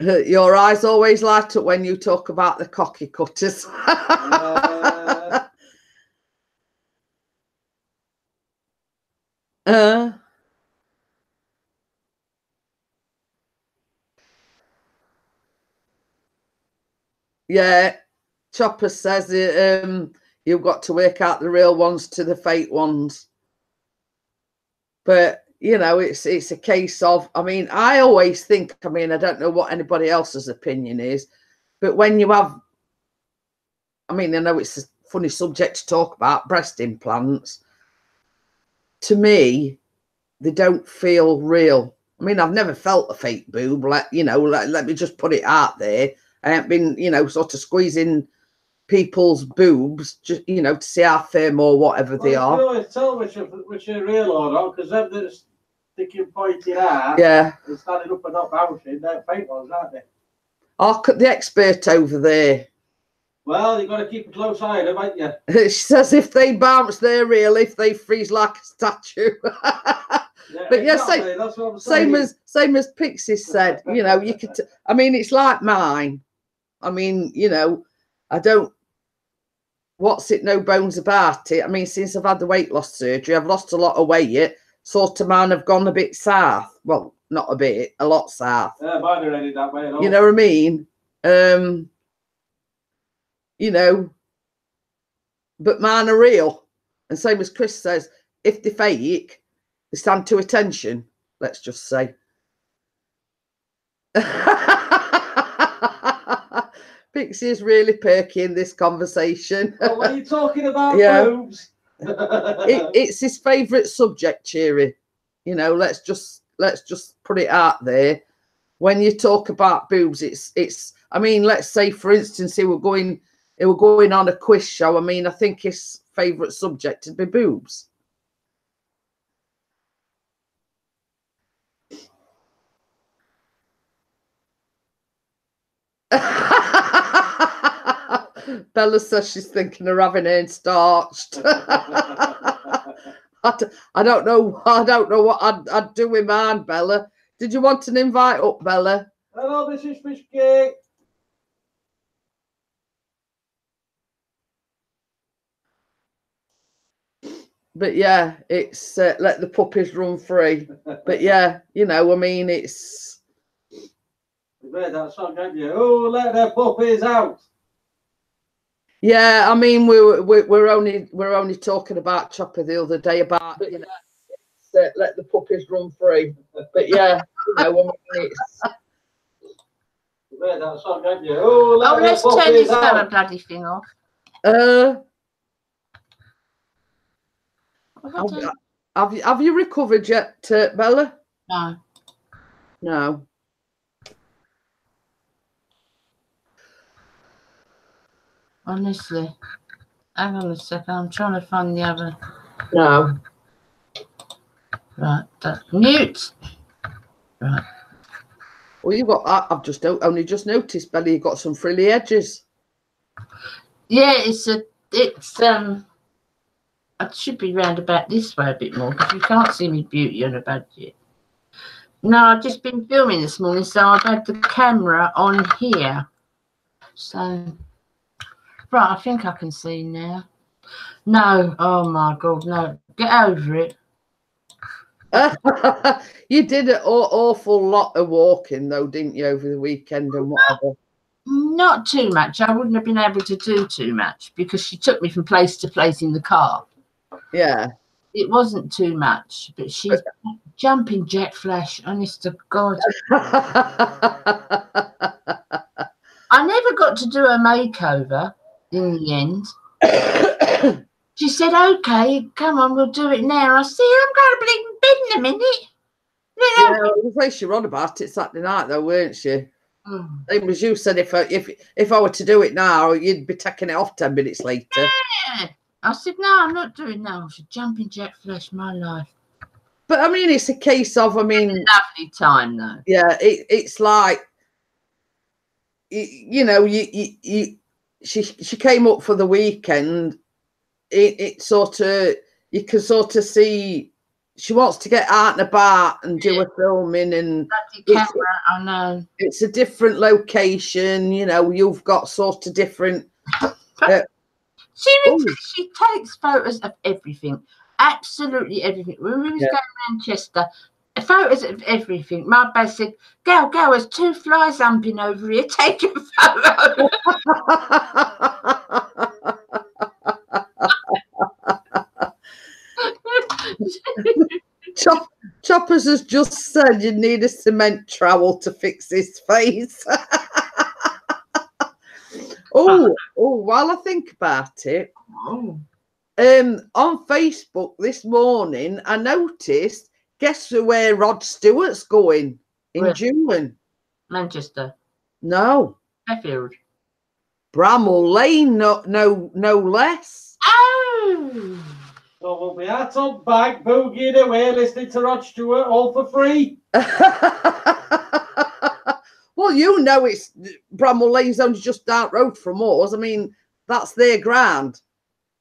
Your eyes always light up when you talk about the cocky cutters. Yeah, Chopper says you've got to work out the real ones to the fake ones. But you know, it's a case of, I mean, I always think, I mean, I don't know what anybody else's opinion is, but when you have, I mean, I know it's a funny subject to talk about, breast implants, to me, they don't feel real. I mean, I've never felt a fake boob, let me just put it out there. I haven't been, you know, sort of squeezing people's boobs, just, you know, to see how firm or whatever they are. You can always tell which are real or not, because them that's sticking pointed out, yeah, and standing up and not bouncing, they're fake ones, aren't they? I'll cut the expert over there. Well, you've got to keep a close eye on them, haven't you? She says if they bounce, they're real. If they freeze like a statue. Yeah, but yeah, exactly. That's what I'm saying. same as Pixie said. You know, you could. I mean, it's like mine. I mean, you know, I don't. What's it? No bones about it. I mean, since I've had the weight loss surgery, I've lost a lot of weight. Sort of mine have gone a bit south. Well, not a bit, a lot south. Yeah, mine are headed that way at all. You know what I mean? You know, but mine are real. And same as Chris says, if they're fake, they stand to attention, let's just say. Pixie is really perky in this conversation. Oh, what are you talking about, yeah. boobs? It's his favourite subject, Cheery. You know, let's just put it out there. When you talk about boobs, it's I mean, let's say for instance, he were going he were going on a quiz show. I mean, I think his favourite subject would be boobs. Bella says she's thinking of having it starched. I don't know. I don't know what I'd do with mine, Bella. Did you want an invite up, Bella? Hello, Mrs. Fishcake. But yeah, it's let the puppies run free. But yeah, you know, I mean, it's. You read that song, haven't you? Oh, let the puppies out. Yeah, I mean, we're only talking about Chopper the other day about, you know, let the puppies run free. But yeah, you know, I mean, it's. You read that song, haven't you? Oh, let's turn this other bloody thing off. Have you recovered yet, Bella? No. No. Honestly. Hang on a second. I'm trying to find the other. No. Right. Mute. Right. Well, you got. I've just only just noticed, Bella. You got some frilly edges. Yeah, it's I should be round about this way a bit more because you can't see me beauty on a budget. No, I've just been filming this morning, so I've had the camera on here. So, right, I think I can see now. No, oh my God, no. Get over it. You did an awful lot of walking, though, didn't you, over the weekend and whatever? Not too much. I wouldn't have been able to do too much because she took me from place to place in the car. Yeah. It wasn't too much, but she's jumping jet flash, honest to God. I never got to do a makeover in the end. She said, okay, come on, we'll do it now. I said, I'm going to bleed in bed in a minute. Yeah, the way she wrote about it Saturday night, though, weren't she? Same as you said, if I were to do it now, you'd be taking it off 10 minutes later. Yeah. I said, no, I'm not doing that. I should jump in jet flash, my life. But I mean, it's a case of, I mean, lovely time though. Yeah, it's like, you know, she came up for the weekend. It sort of, you can sort of see she wants to get out and about and do a filming, and camera, I know it's a different location. You know, you've got sort of different. She takes photos of everything, absolutely everything. When we was going to Manchester, photos of everything. My dad said, "Go, there's 2 flies humping over here. Take a photo." Choppers has just said you need a cement trowel to fix his face. While I think about it, on Facebook this morning, I noticed, guess where Rod Stewart's going in June? Manchester. No. Sheffield. Bramall Lane, no less. Oh. So we'll be out on bike, boogieing away, listening to Rod Stewart, all for free. Well, you know, it's Bramall Lane's only just down road from us. I mean, that's their ground.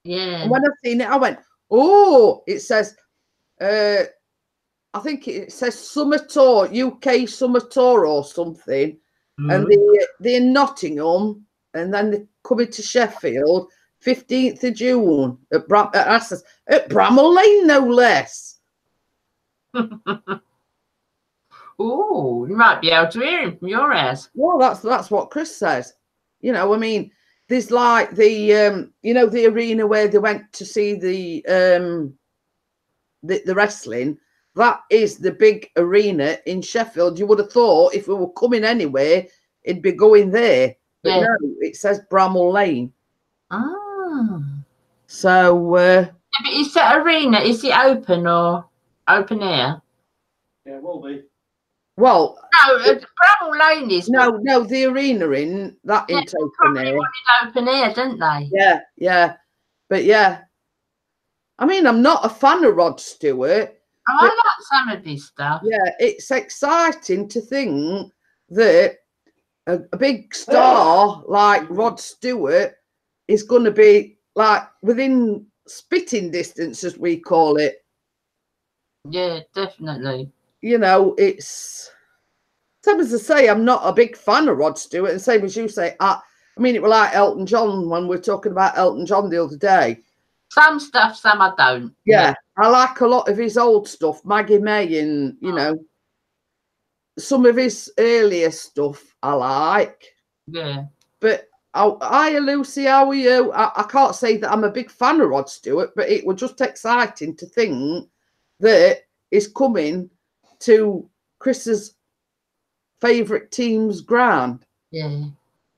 Yeah. And when I seen it, I went, oh, it says, I think it says Summer Tour, UK Summer Tour or something. And they're in Nottingham, and then they're coming to Sheffield, 15th of June at Bramall Lane, no less. Oh, you might be able to hear him from your house. Well, that's what Chris says. You know, I mean, there's like the you know, the arena where they went to see the wrestling. That is the big arena in Sheffield. You would have thought if we were coming anywhere, it'd be going there. But no, it says Bramall Lane. Oh. So but is that arena, is it open or open air? Yeah, it will be. Well, No, Bramall Lane is. no, the arena in that Yeah, into open probably air. wanted open air, didn't they? Yeah. But yeah, I mean, I'm not a fan of Rod Stewart. Oh, I like some of his stuff. Yeah, it's exciting to think that a big star like Rod Stewart is going to be like within spitting distance, as we call it. Yeah, definitely. You know, it's same as I say, I'm not a big fan of Rod Stewart, and same as you say, I mean, it was like Elton John when we were talking about Elton John the other day. Some stuff, some I don't. Yeah, I like a lot of his old stuff, Maggie May, and you know, some of his earlier stuff I like. Yeah. But hi, Lucy, how are you? I can't say that I'm a big fan of Rod Stewart, but it was just exciting to think that he's coming to Chris's favourite team's ground. Yeah.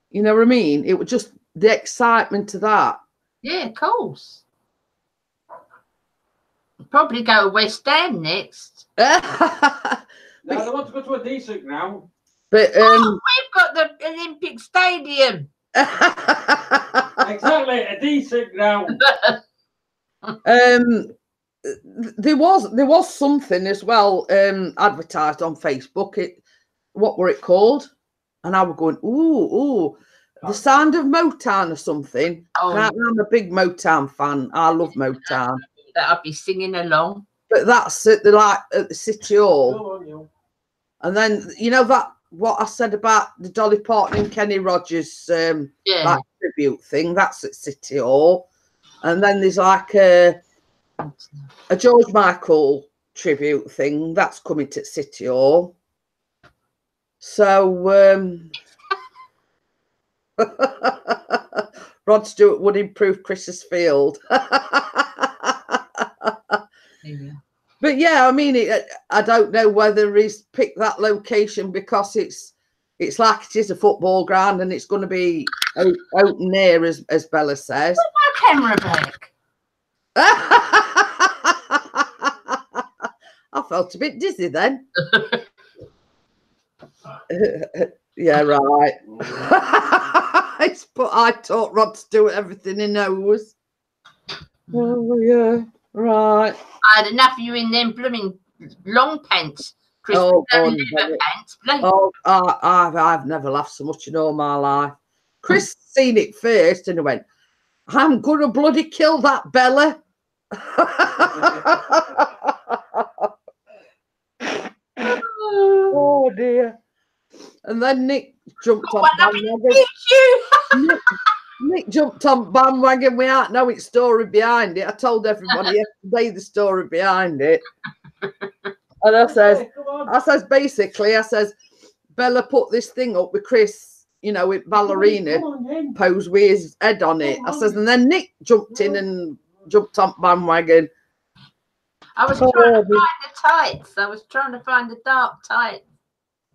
You know what I mean? It was just the excitement of that. Yeah, of course. Probably go to West Ham next. No, they want to go to a decent ground. But We've got the Olympic Stadium. Exactly, a decent ground. there was something as well advertised on Facebook. What were it called? And I was going, ooh, the Sound of Motown or something. Oh. I'm a big Motown fan. I love Motown. That I'll be singing along. But that's at the City Hall. Go on, you. And then you know that what I said about the Dolly Parton and Kenny Rogers like tribute thing. That's at City Hall. And then there's like a George Michael tribute thing that's coming to City Hall. So Rod Stewart would improve Chris's field. Yeah. But yeah, I mean, I don't know whether he's picked that location because it's like it is a football ground and it's going to be open air, as Bella says. Put my camera back. I felt a bit dizzy then. Yeah, right. I taught Rod Stewart everything he knows. Oh, yeah, right. I had enough of you in them blooming long pants. Chris, pants. Oh, I've never laughed so much in all my life. Chris seen it first and he went, I'm gonna bloody kill that Bella. Oh dear. And then Nick jumped on bandwagon. Nick jumped on bandwagon without knowing story behind it. I told everybody yesterday the story behind it. And I says, basically, Bella put this thing up with Chris, you know, with ballerina pose with his head on it. I says, and then Nick jumped in and jumped on bandwagon. I was trying to find the tights. I was trying to find the dark tights.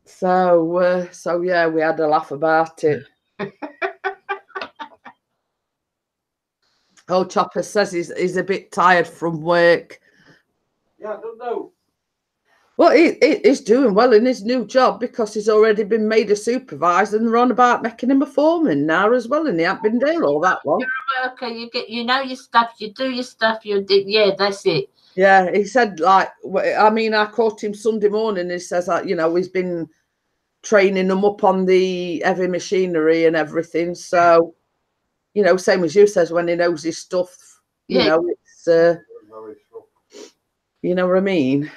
So yeah, we had a laugh about it. Oh, Chopper says he's a bit tired from work. Yeah, I don't know. Well, he's doing well in his new job because he's already been made a supervisor and they're on about making him a foreman now as well, and he hasn't been there all that long. You're a worker, you know your stuff, you do your stuff, yeah, that's it. Yeah, he said, like, I mean, I caught him Sunday morning and he says that, you know, he's been training them up on the heavy machinery and everything. So, you know, same as you says, when he knows his stuff, you know, it's, you know what I mean?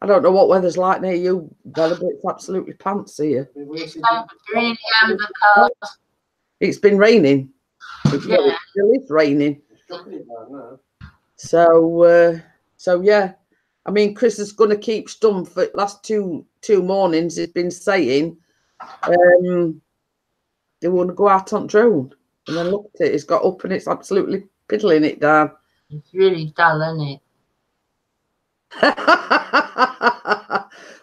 I don't know what weather's like near you, Bella, but it's absolutely pants here. It's really overcast. It's been raining. It still is raining. So yeah. I mean, Chris is going to keep stum for the last two mornings. He's been saying they want to go out on drone. And then look at it. It's got up and it's absolutely piddling it down. It's really dull, isn't it?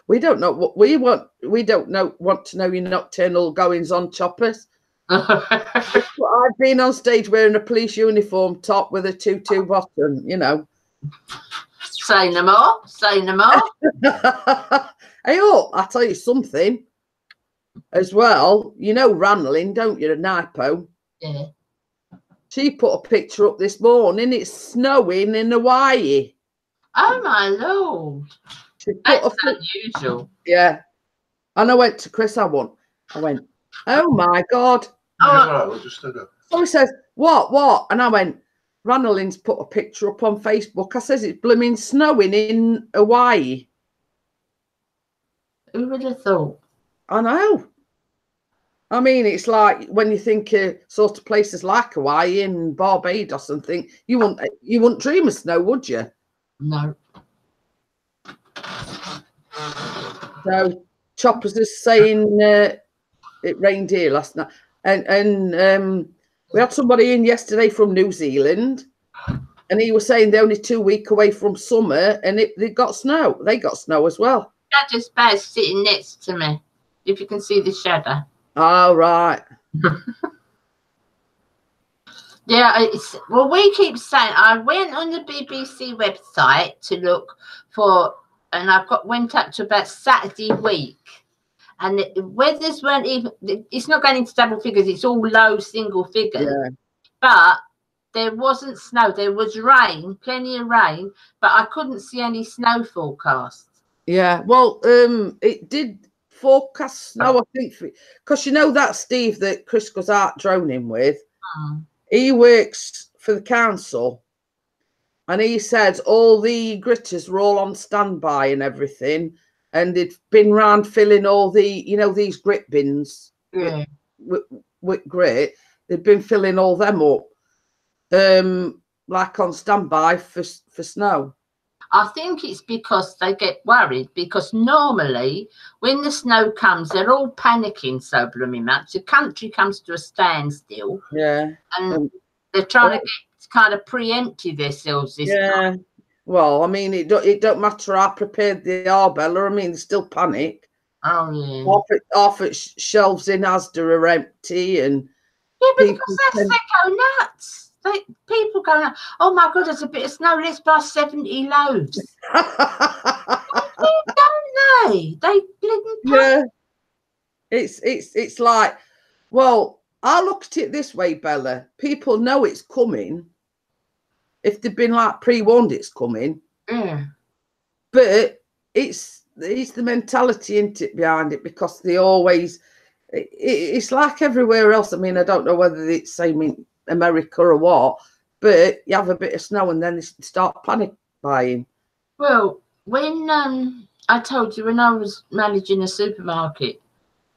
We don't know what we want. We don't want to know your nocturnal goings on, Choppers. I've been on stage wearing a police uniform top with a tutu bottom, you know. Say no more. Say no more. Hey, oh, I'll tell you something as well. You know Ranelin, don't you, Nipo? Yeah. She put a picture up this morning. It's snowing in Hawaii. Oh my lord. She put That's unusual. yeah. And I went to Chris, I went, oh my God. Oh, So he says, what? And I went, Ranelin's put a picture up on Facebook. I says, it's blooming snowing in Hawaii. who would have thought? I know. I mean, it's like when you think of sort of places like Hawaii and Barbados and think, you wouldn't dream of snow, would you? No. So Choppers is saying it rained here last night. And we had somebody in yesterday from New Zealand, and he was saying they're only 2 weeks away from summer, and they got snow. They got snow as well. That just bears sitting next to me. If you can see the shadow. Oh, right. Yeah, well, we keep saying, I went on the BBC website to look for, and went up to about Saturday week, and the weathers weren't even, it's not going into double figures, it's all low single figures. Yeah. But there wasn't snow. There was rain, plenty of rain, but I couldn't see any snow forecast. Yeah, well, it did forecast snow, I think, because you know that Steve that Chris goes out droning with, he works for the council, and he said all the gritters were all on standby and everything, and they'd been round filling all the, these grit bins with grit. They'd been filling all them up, like on standby for snow. I think it's because they get worried, because normally when the snow comes, they're all panicking so blooming much. The country comes to a standstill. Yeah. And they're trying to get kind of preemptive themselves this time. Well, I mean, it don't matter how prepared they are, Bella. I mean, they still panic. Oh, yeah. Half its shelves in Asda are empty, and yeah, but because they go nuts. People go, oh my God, there's a bit of snow. Let's buy 70 loaves. Don't they? They yeah. It's like, well, I look at it this way, Bella. People know it's coming. If they've been like pre-warned, it's coming. Yeah. But it's the mentality behind it, because they always. It's like everywhere else. I mean, I don't know whether it's same in America or what, but you have a bit of snow and then they start panic buying. Well, when I told you, when I was managing a supermarket,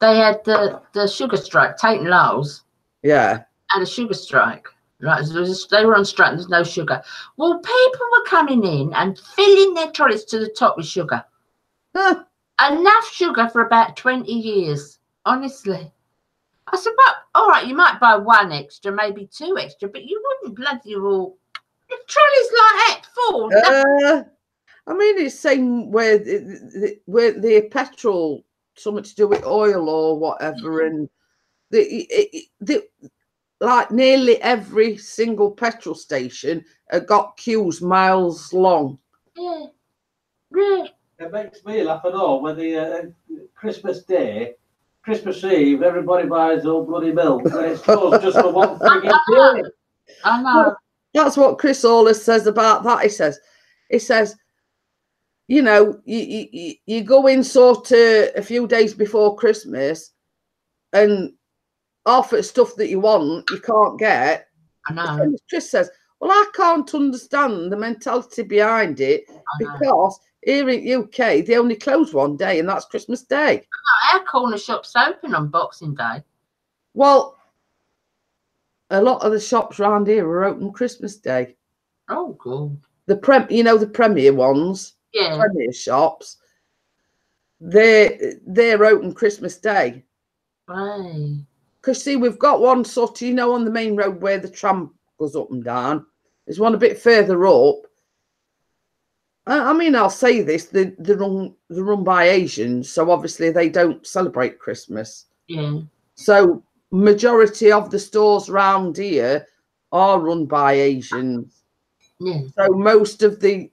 they had the sugar strike. Tate & Lyle's had a sugar strike. Right, they were on strike. There's no sugar. Well, people were coming in and filling their trolleys to the top with sugar. Enough sugar for about 20 years. Honestly. I said, but all right, you might buy 1 extra, maybe 2 extra, but you wouldn't bloody well. The trolleys like that full. I mean, it's same where the petrol, something to do with oil or whatever, and like nearly every single petrol station got queues miles long. Yeah. Yeah. It makes me laugh at all when the Christmas Day. Christmas Eve, everybody buys all bloody milk, and it's closed just for one frigging day. I know. Well, that's what Chris Allis says about that. He says, you go in sort of a few days before Christmas, and half the stuff that you want, you can't get. I know. Chris says, well, I can't understand the mentality behind it, because here in UK, they only close one day, and that's Christmas Day. Our corner shop's open on Boxing Day. Well, a lot of the shops around here are open Christmas Day. Oh, good. The Premier ones, Premier shops, they're open Christmas Day. Right. Because see, we've got one sort of, on the main road where the tram goes up and down. There's one a bit further up. I mean, I'll say this: they're run by Asians, so obviously they don't celebrate Christmas. Yeah. So majority of the stores around here are run by Asians. Yeah. So most of the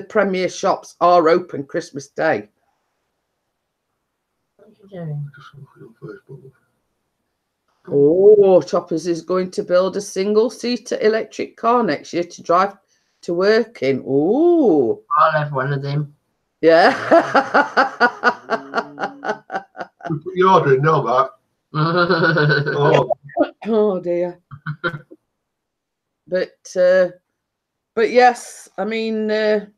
Premier shops are open Christmas Day. doing? Just looking on Facebook. Oh, Choppers is going to build a single-seater electric car next year to drive to work in. Oh, I'll have one of them. yeah. We put the order in now, Mark. Oh, Oh dear. But yes, I mean that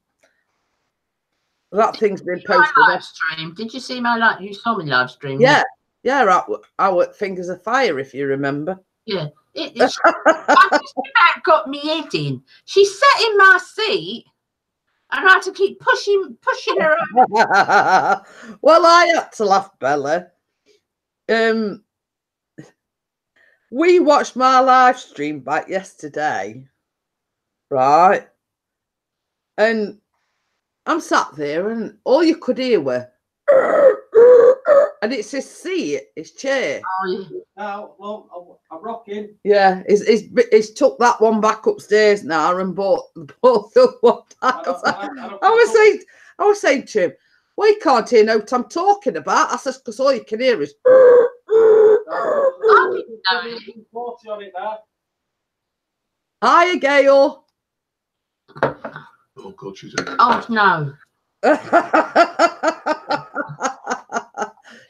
thing's been My posted. live stream. Did you see my live? You saw me live stream. Yeah, yeah. Our Fingers of Fire, if you remember. Yeah. I just about got me head in. She sat in my seat, and I had to keep pushing her over. Well, I had to laugh, Bella. We watched my live stream back yesterday, right? And I'm sat there, and all you could hear were, and it's his seat, his chair. Oh, yeah. Now, well, I'm rocking. Yeah, he's took that one back upstairs now and bought the one. I was saying to him, well, you can't hear no what I'm talking about. I says, because all you can hear is. I didn't know it. 40 on it now. Hiya, Gail. oh God, she's in. Oh no.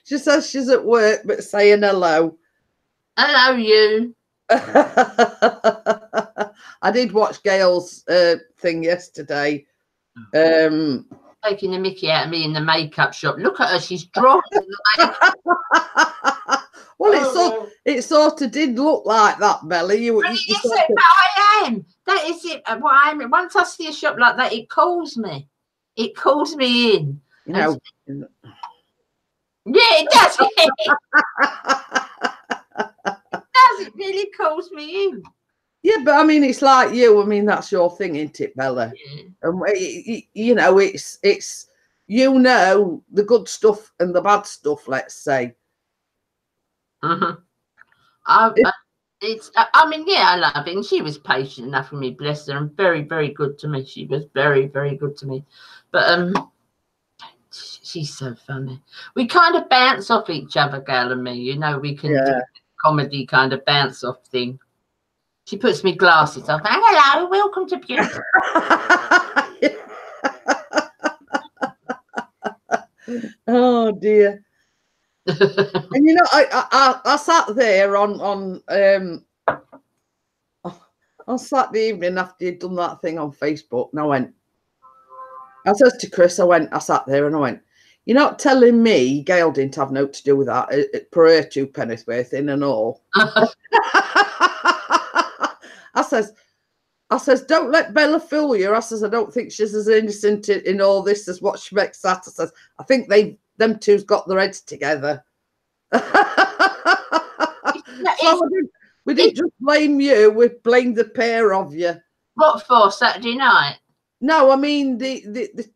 She says she's at work, but saying hello. Hello, you. I did watch Gail's thing yesterday. Taking the mickey out of me in the makeup shop. Look at her, she's drawn to the makeup. Well, it sort of did look like that, Bella. Yes, but I am. That is it. What I am. Once I see a shop like that, it calls me. It calls me in. You know. Yeah, it does. It does. It really calls me in. Yeah, but I mean, it's like you. I mean, that's your thing, isn't it, Bella? Yeah. And you know, it's you know the good stuff and the bad stuff. Let's say. I mean, yeah, I love it. And she was patient enough with me, bless her, and very, very good to me. She was very, very good to me. But she's so funny. We kind of bounce off each other, Gal and me. You know, we can do a comedy kind of bounce off thing. She puts me glasses on. Hello, welcome to Beauty. Oh dear. And you know, I sat there on Saturday evening after you'd done that thing on Facebook, and I said to Chris, I sat there and I went, you're not telling me Gail didn't have no to do with that, per her 2 pennies worth in and all. I says, don't let Bella fool you. I says, I don't think she's as innocent in all this as what she makes that. I says, I think them two's got their heads together. So we didn't just blame you, we blamed the pair of you. What for, Saturday night? No, I mean the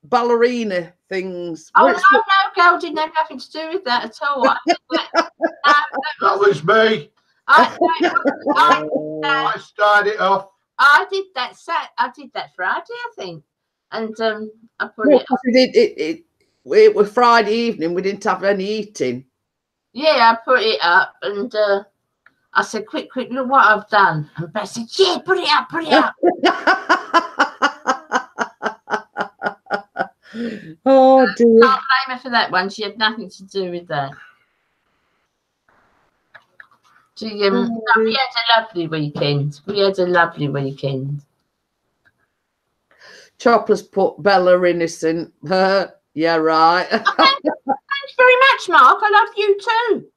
ballerina things. Oh, no, Gail didn't have nothing to do with that at all. That was me. I started it off. I did that Friday, I think, and I put it. It was Friday evening. We didn't have any eating. Yeah, I put it up, and I said, "Quick, look what I've done." And Beth said, "Yeah, put it up." Oh dear! Can't blame her for that one. She had nothing to do with that. We had a lovely weekend. Chopper's put Bella innocent. Yeah, right. Thanks very much, Mark. I love you too.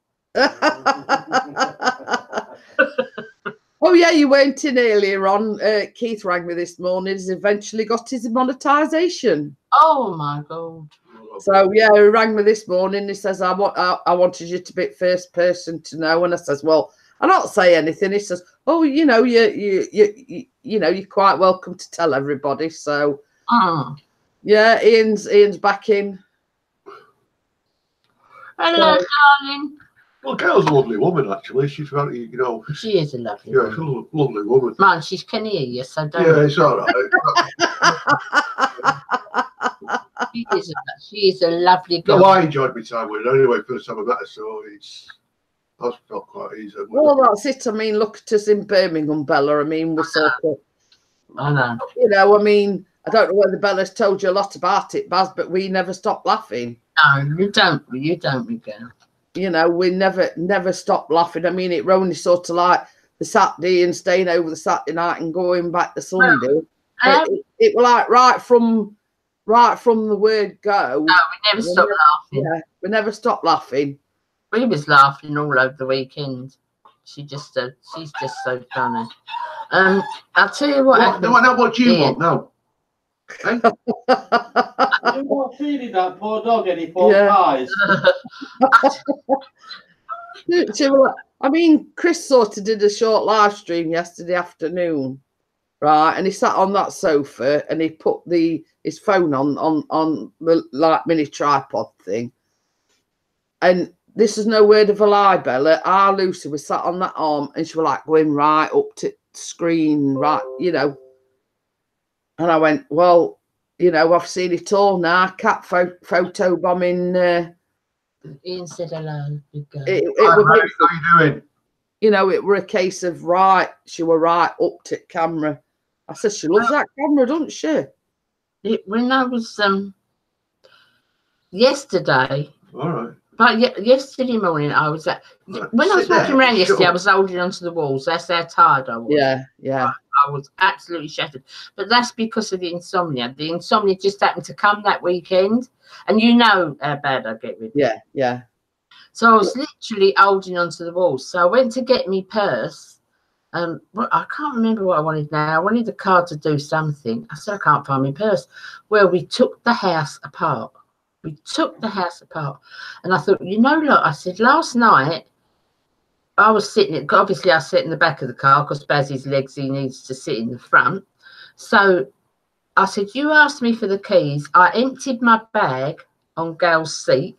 Oh yeah, you went in earlier on. Keith rang me this morning. He's eventually got his monetization. Oh my God! So yeah, he rang me this morning. He says, I wanted you to be first person to know, and I says, well, I don't say anything. He says, oh, you know, you're quite welcome to tell everybody. So yeah, Ian's back in. Hello, darling. Well, Gail's a lovely woman, actually. She's very, you know. She is a lovely woman. She's a lovely woman. Man, she can hear you, so don't. Yeah, it's all right. She is a lovely girl. No, I enjoyed my time with her anyway. First time I met her, so that's not quite easy. Well, that's it. I mean, look at us in Birmingham, Bella. I mean, we're sort of, I know. you know, I mean, I don't know whether Bella's told you a lot about it, Baz, but we never stop laughing. No, you don't, Miguel. You know, we never stop laughing. I mean, it were only sort of like the Saturday and staying over the Saturday night and going back the Sunday. It was like right from the word go. No, we never stopped laughing. Yeah, we never stopped laughing. We was laughing all over the weekend. She's just so funny. I'll tell you what. What do you want now? Hey? You're not feeding that poor dog any pork pies. I mean, Chris sort of did a short live stream yesterday afternoon, right? And he sat on that sofa and he put his phone on the like mini tripod thing. And this is no word of a lie, Bella. Our Lucy was sat on that arm and she was like going right up to the screen, right, you know. And I went, well, you know, I've seen it all now. Cat photo bombing. Ian said hello. How you doing? You know, it were a case of she were right up to camera. I said, she loves that camera, doesn't she? When I was yesterday. All right. But yesterday morning, I was when I was walking around yesterday, I was holding onto the walls. That's how tired I was. Yeah. I was absolutely shattered. But that's because of the insomnia. The insomnia just happened to come that weekend. And you know how bad I get with it. Yeah. So I was literally holding onto the walls. So I went to get me purse. I can't remember what I wanted now. I wanted the car to do something. I said, I can't find my purse. Well, we took the house apart. And I thought, you know, look, I said, last night, I was sitting, obviously I sit in the back of the car because Bazzy's legs, he needs to sit in the front. So I said, you asked me for the keys. I emptied my bag on Gail's seat,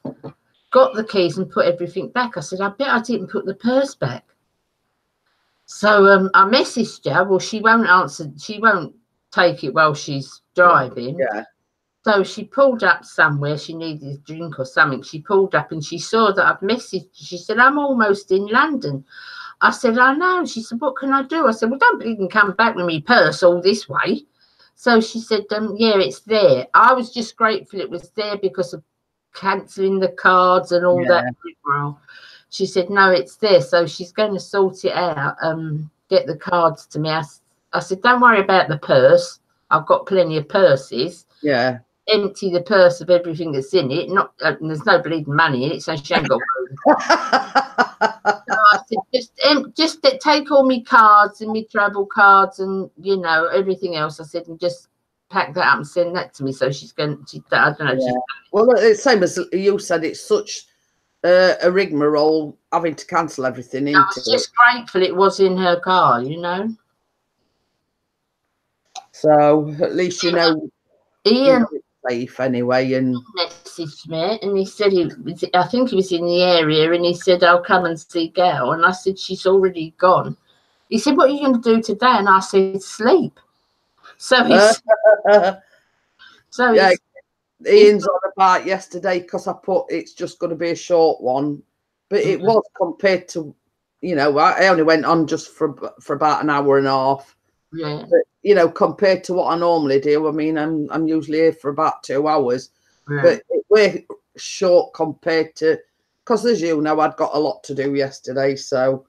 got the keys and put everything back. I said, I bet I didn't put the purse back. So I messaged her. Well, she won't answer. She won't take it while she's driving. Yeah. So she pulled up somewhere. She needed a drink or something. She pulled up and she saw that I've messaged. She said, I'm almost in London. I said, I know. She said, what can I do? I said, well, don't even come back with me purse all this way. So she said, yeah, it's there. I was just grateful it was there because of cancelling the cards and all that. She said, no, it's there. So she's going to sort it out, get the cards to me. I said, don't worry about the purse. I've got plenty of purses. Yeah. Empty the purse of everything that's in it. Not there's no bleeding money in it, so she ain't got so I said, just take all my cards and my travel cards and, you know, everything else. I said, and just pack that up and send that to me. So she's going to, I don't know. Yeah. Well, it's same as you said, it's such a rigmarole having to cancel everything. I was just grateful it was in her car, you know. So at least you know Ian safe anyway. And messaged me and he said I think he was in the area and he said, I'll come and see Gail. And I said, she's already gone. He said, what are you going to do today? And I said, sleep. So he's yeah, Ian's on about yesterday because I put it's just going to be a short one, but it was compared to, you know, I only went on just for about an hour and a half. Yeah. But, you know, compared to what I normally do, I mean, I'm usually here for about 2 hours, but we're short compared to, because as you know, I'd got a lot to do yesterday, so.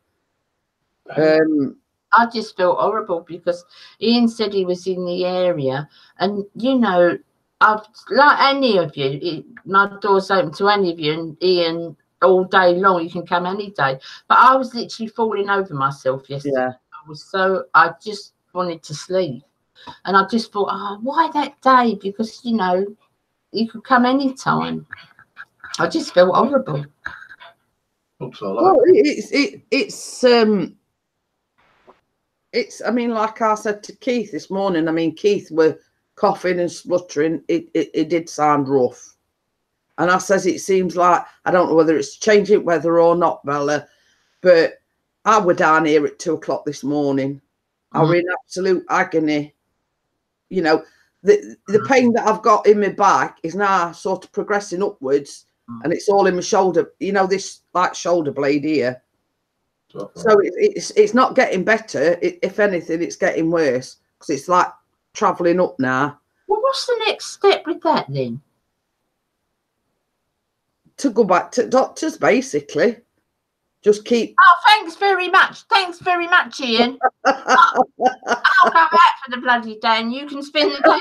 I just felt horrible because Ian said he was in the area, and you know, I've like any of you, my door's open to any of you, and Ian all day long. You can come any day, but I was literally falling over myself yesterday. Yeah. I just wanted to sleep, and I just thought, oh, why that day? Because you know, you could come any time. I just felt horrible. Well, it's I mean, like I said to Keith this morning, I mean, Keith were coughing and spluttering. It did sound rough. And I says, it seems like, I don't know whether it's changing weather or not, Bella, but I were down here at 2 o'clock this morning. I were in absolute agony. You know, the pain that I've got in my back is now sort of progressing upwards, and it's all in my shoulder. You know, this like shoulder blade here. So it's not getting better. If anything, it's getting worse because it's like travelling up now. Well, what's the next step with that then? To go back to doctors, basically. Just keep. Oh, thanks very much. Thanks very much, Ian. I'll go out for the bloody day and you can spend the day.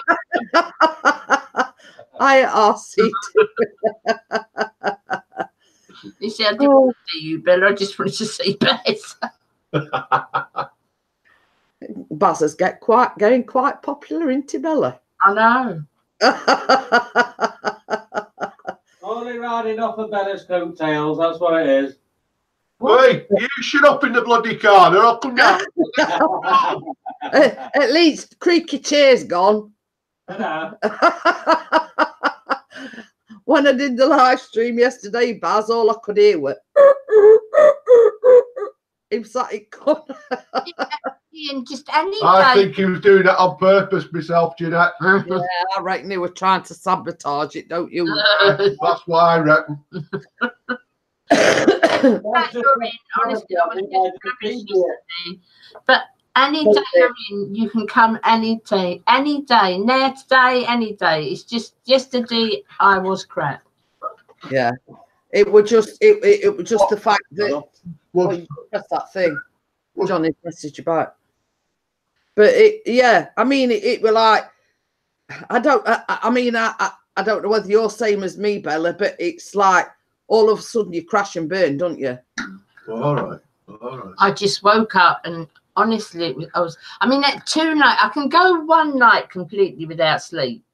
I asked you to. You see, I didn't want to see you, Bella. I just wanted to see Baz. Baz getting quite popular, isn't he, Bella? I know. Only riding off of Bella's coattails, that's what it is. Hey, you shut up in the bloody car, or I'll come down. At least creaky chair's gone. When I did the live stream yesterday, Baz, all I could hear was him sat in corner. Ian, just any I day. think he was doing that on purpose myself, Jeanette. Yeah, I reckon they were trying to sabotage it, don't you? That's what I reckon. Honestly, I was just rubbish yesterday. But any day, I mean, you can come any day, now today, any day. It's just yesterday I was crap. Yeah, it was just it was just the fact that you press that thing. Johnny messaged you back, but yeah, I mean it were like I don't know whether you're same as me, Bella, but it's like all of a sudden you crash and burn, don't you? All right. I just woke up and honestly, I mean, at 2 nights, I can go 1 night completely without sleep.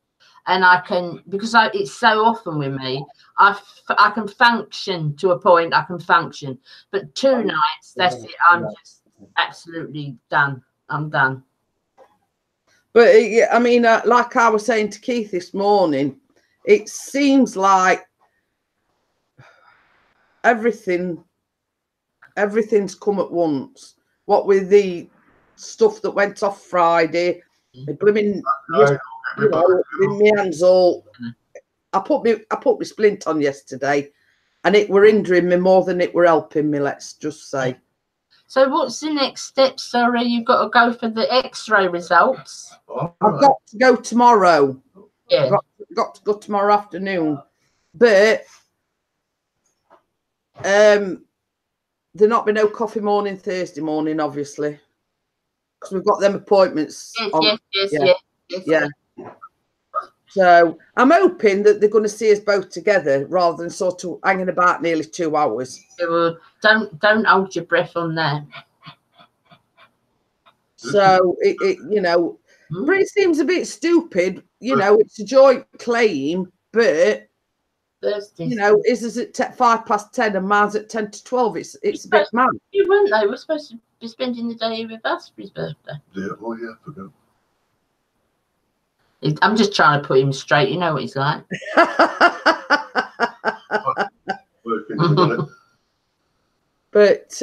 And I can, because it's so often with me, I can function to a point, I can function. But 2 nights, that's it. I'm just absolutely done. I'm done. But I mean, like I was saying to Keith this morning, it seems like everything's come at once. What with the stuff that went off Friday, the blooming, my hands all. I put my splint on yesterday, and it were hindering me more than it were helping me. Let's just say. So what's the next step? Sorry, you've got to go for the X-ray results. I've got to go tomorrow. Yeah, got to go tomorrow afternoon, but there'll not be no coffee morning Thursday morning, obviously, because we've got them appointments. Yes. So I'm hoping that they're going to see us both together rather than sort of hanging about nearly 2 hours. Well, don't hold your breath on that. So it but it seems a bit stupid. It's a joint claim, but. Thursday. Is at 10:05 and mine's at 10 to 12. It's a bit mad. You weren't they? We're supposed to be spending the day with us for his birthday. Yeah, oh yeah, I forgot. I'm just trying to put him straight. You know what he's like. But it's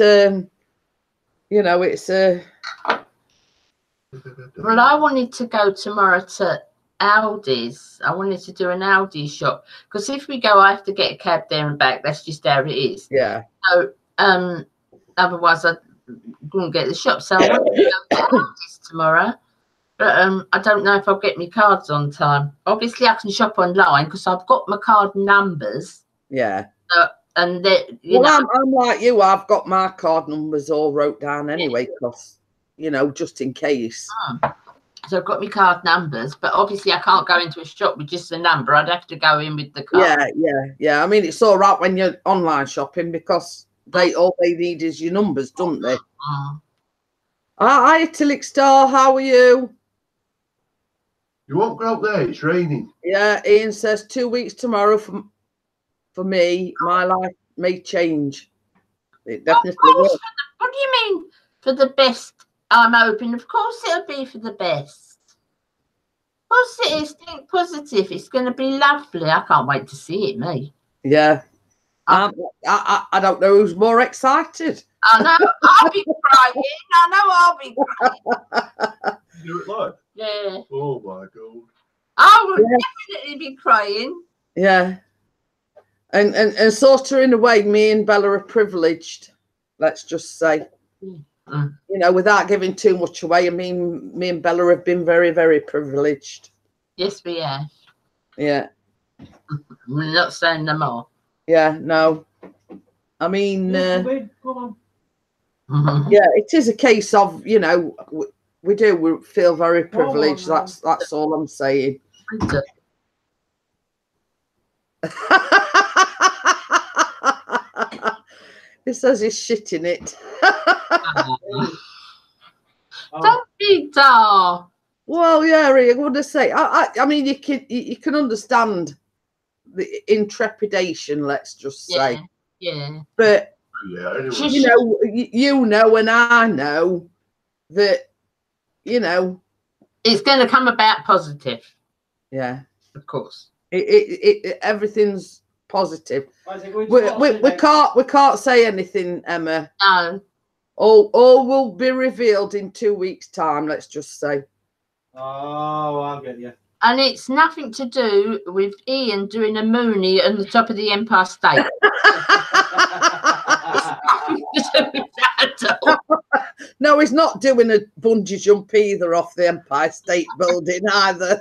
Well, I wanted to go tomorrow to Aldi's. I wanted to do an Aldi shop because if we go, I have to get a cab there and back. That's just how it is. Yeah. So otherwise I wouldn't get the shop. So I want to go to Aldi's tomorrow, but I don't know if I'll get my cards on time. Obviously, I can shop online because I've got my card numbers. Yeah. And I'm like you. I've got my card numbers all wrote down anyway, because just in case. So I've got my card numbers, but obviously I can't go into a shop with just a number. I'd have to go in with the card. Yeah. I mean, it's all right when you're online shopping because all they need is your numbers, don't they? Hi, Tillich Star. How are you? You won't go out there. It's raining. Yeah, Ian says 2 weeks tomorrow for me. My life may change. It definitely will. What do you mean for the best? I'm hoping, of course, it'll be for the best. Of course it is. Think positive. It's going to be lovely. I can't wait to see it, me. Yeah. I don't know who's more excited. I know. I'll be crying. I know I'll be crying. You do it live? Yeah. Oh, my God. I would definitely be crying. Yeah. And sort of in a way, me and Bella are privileged, let's just say. Mm. You know, without giving too much away, I mean, me and Bella have been very, very privileged. Yes, we have. Yeah. We're not saying no more. Yeah, no. I mean, Come on. yeah, it is a case of, you know, we feel very privileged. no. That's all I'm saying. He says he's shitting it. Don't be dull. Well, yeah, I would have say. I mean, you can understand the intrepidation. Let's just say. Yeah. But Yeah, anyway. you know, and I know that, you know, it's going to come about positive. Yeah, of course. It everything's positive. We can't say anything, Emma. No. All will be revealed in 2 weeks' time. Let's just say. Oh, I'll get you. And it's nothing to do with Ian doing a Mooney on the top of the Empire State. No, he's not doing a bungee jump either off the Empire State Building either.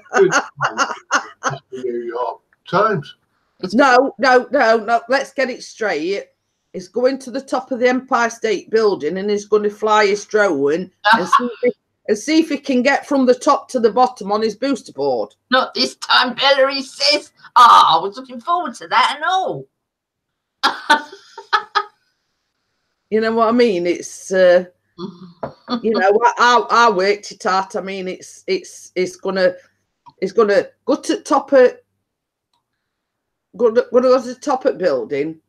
New York Times. No. Let's get it straight. He's going to the top of the Empire State Building and he's going to fly his drone and see if he can get from the top to the bottom on his booster board. Not this time, Bella, he says. Oh, I was looking forward to that and all. You know what I mean? It's you know, I worked it out. I mean, it's gonna go to the top of go to the top of building,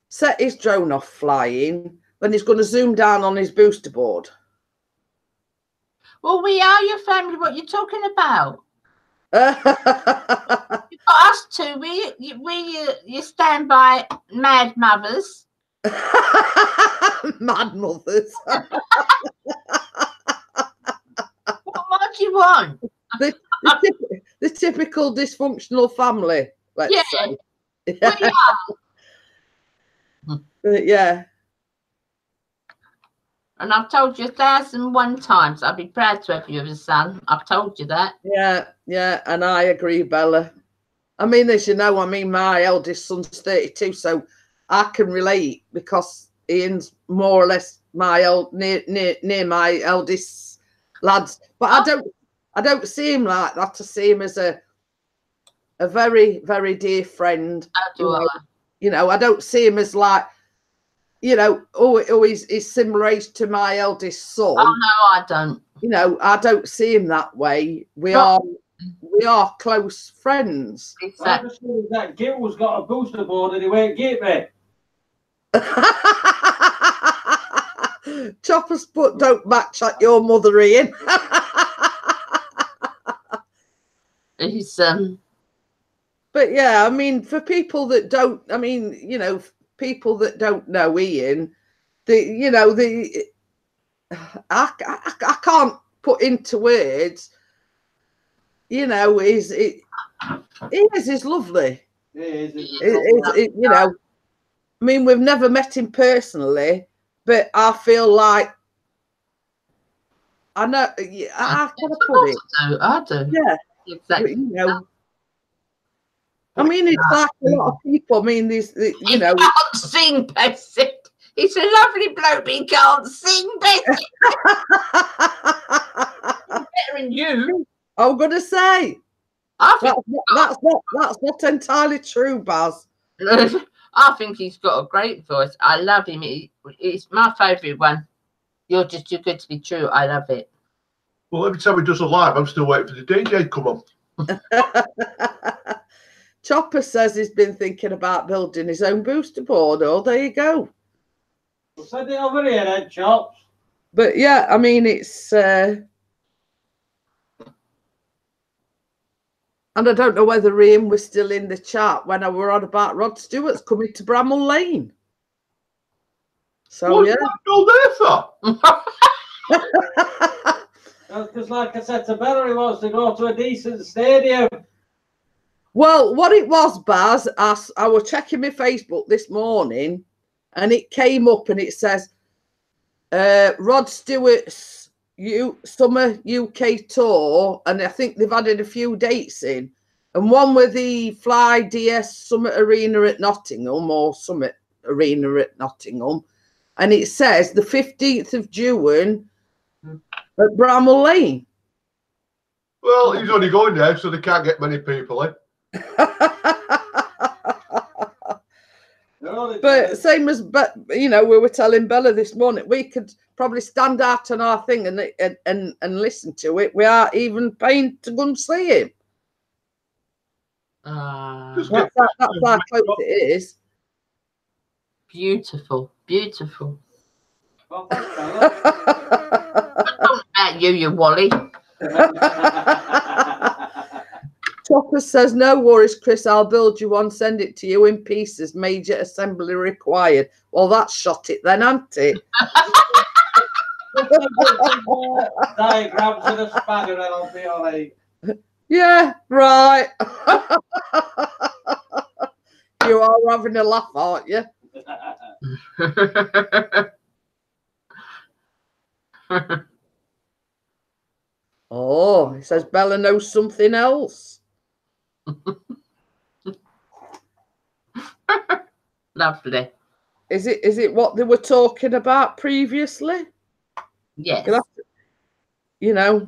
set his drone off flying, then he's going to zoom down on his booster board. Well, we are your family. What you talking about? Mad You got us two. You stand by mad mothers. mothers. What do you want? The typical dysfunctional family. Let's say. We are. Yeah. And I've told you 1,001 times. I'd be proud to have you as a son. I've told you that. Yeah, and I agree, Bella. I mean, as you know, my eldest son's 32, so I can relate because Ian's more or less near my eldest lads. But I don't see him like that. I see him as a very, very dear friend. You know, I don't see him as like, you know, he's similar age to my eldest son. Oh no, I don't. You know, I don't see him that way. We are close friends. Exactly. That Gil's got a booster board and he won't get me. Chopper's foot don't match like your mother, Ian. He's But yeah, I mean, for people that don't, I mean, you know, people that don't know Ian, I can't put into words. You know, he's lovely. He is. You know, I mean, we've never met him personally, but I feel like I know. I can put it. I do. Yeah, exactly. You know. I mean, it's like a lot of people. I mean, you know. He can't sing, Bessie. He's a lovely bloke, but he can't sing, Bessie. Better than you. I'm gonna say that's not entirely true, Baz. I think he's got a great voice. I love him. He's my favourite one. You're just too good to be true. I love it. Well, every time he does a live, I'm still waiting for the DJ to come on. Chopper says he's been thinking about building his own booster board. Oh, there you go. We'll send it over here then, Chops. But yeah, I mean, it's and I don't know whether Ian was still in the chat when I were on about Rod Stewart's coming to Bramall Lane. So What's that all there for? Because like I said to Bella, he wants to go to a decent stadium. Well, what it was, Baz, I was checking my Facebook this morning and it came up and it says Rod Stewart's Summer UK Tour, and I think they've added a few dates in. And one with the Fly DS Summit Arena at Nottingham, or Summit Arena at Nottingham. And it says the 15th of June at Bramall Lane. Well, he's only going there, so they can't get many people in. But same as, but you know, we were telling Bella this morning, we could probably stand out on our thing and listen to it. We are even paying to go and see him. That's how close it is. Beautiful, beautiful. Well, thanks, Bella. What about you Wally? Chopper says, no worries, Chris, I'll build you one, send it to you in pieces, major assembly required. Well, that's shot it then, hasn't it? Diagrams and a spanner and I'll be all right. Yeah, right. You are having a laugh, aren't you? Oh, it says Bella knows something else. Lovely. Is it what they were talking about previously? Yes. You know,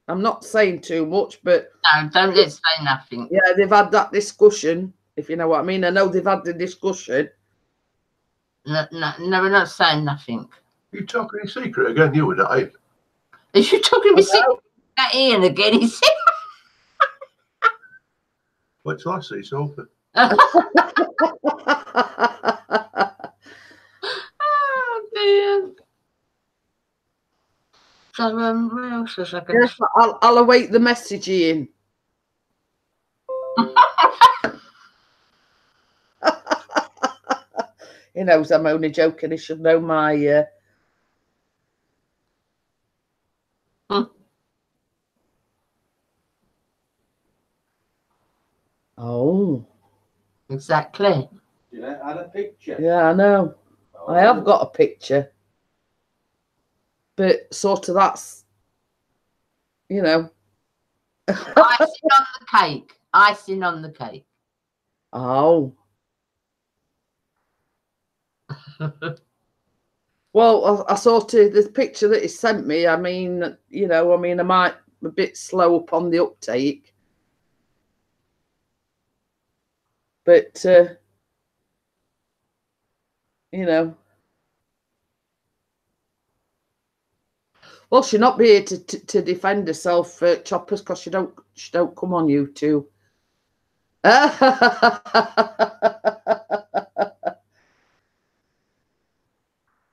I'm not saying too much, but No, don't let's say nothing. yeah, they've had that discussion, if you know what I mean. I know they've had the discussion. No, we're not saying nothing. You talking in secret again, you and I? Are you talking about that Ian again? He said. Wait till I see something. Oh dear. So what else was I going to Yes, I'll await the message, Ian. He knows I'm only joking. He should know my. Oh. Exactly. Yeah, I had a picture. Yeah, I know. Oh. I have got a picture. But sort of that's, you know. Icing on the cake. Icing on the cake. Oh. Well, I sort of, the picture that he sent me, I mean, you know, I might be a bit slow up on the uptake. But, you know. Well, she'll not be here to defend herself, Choppers, because she don't come on YouTube.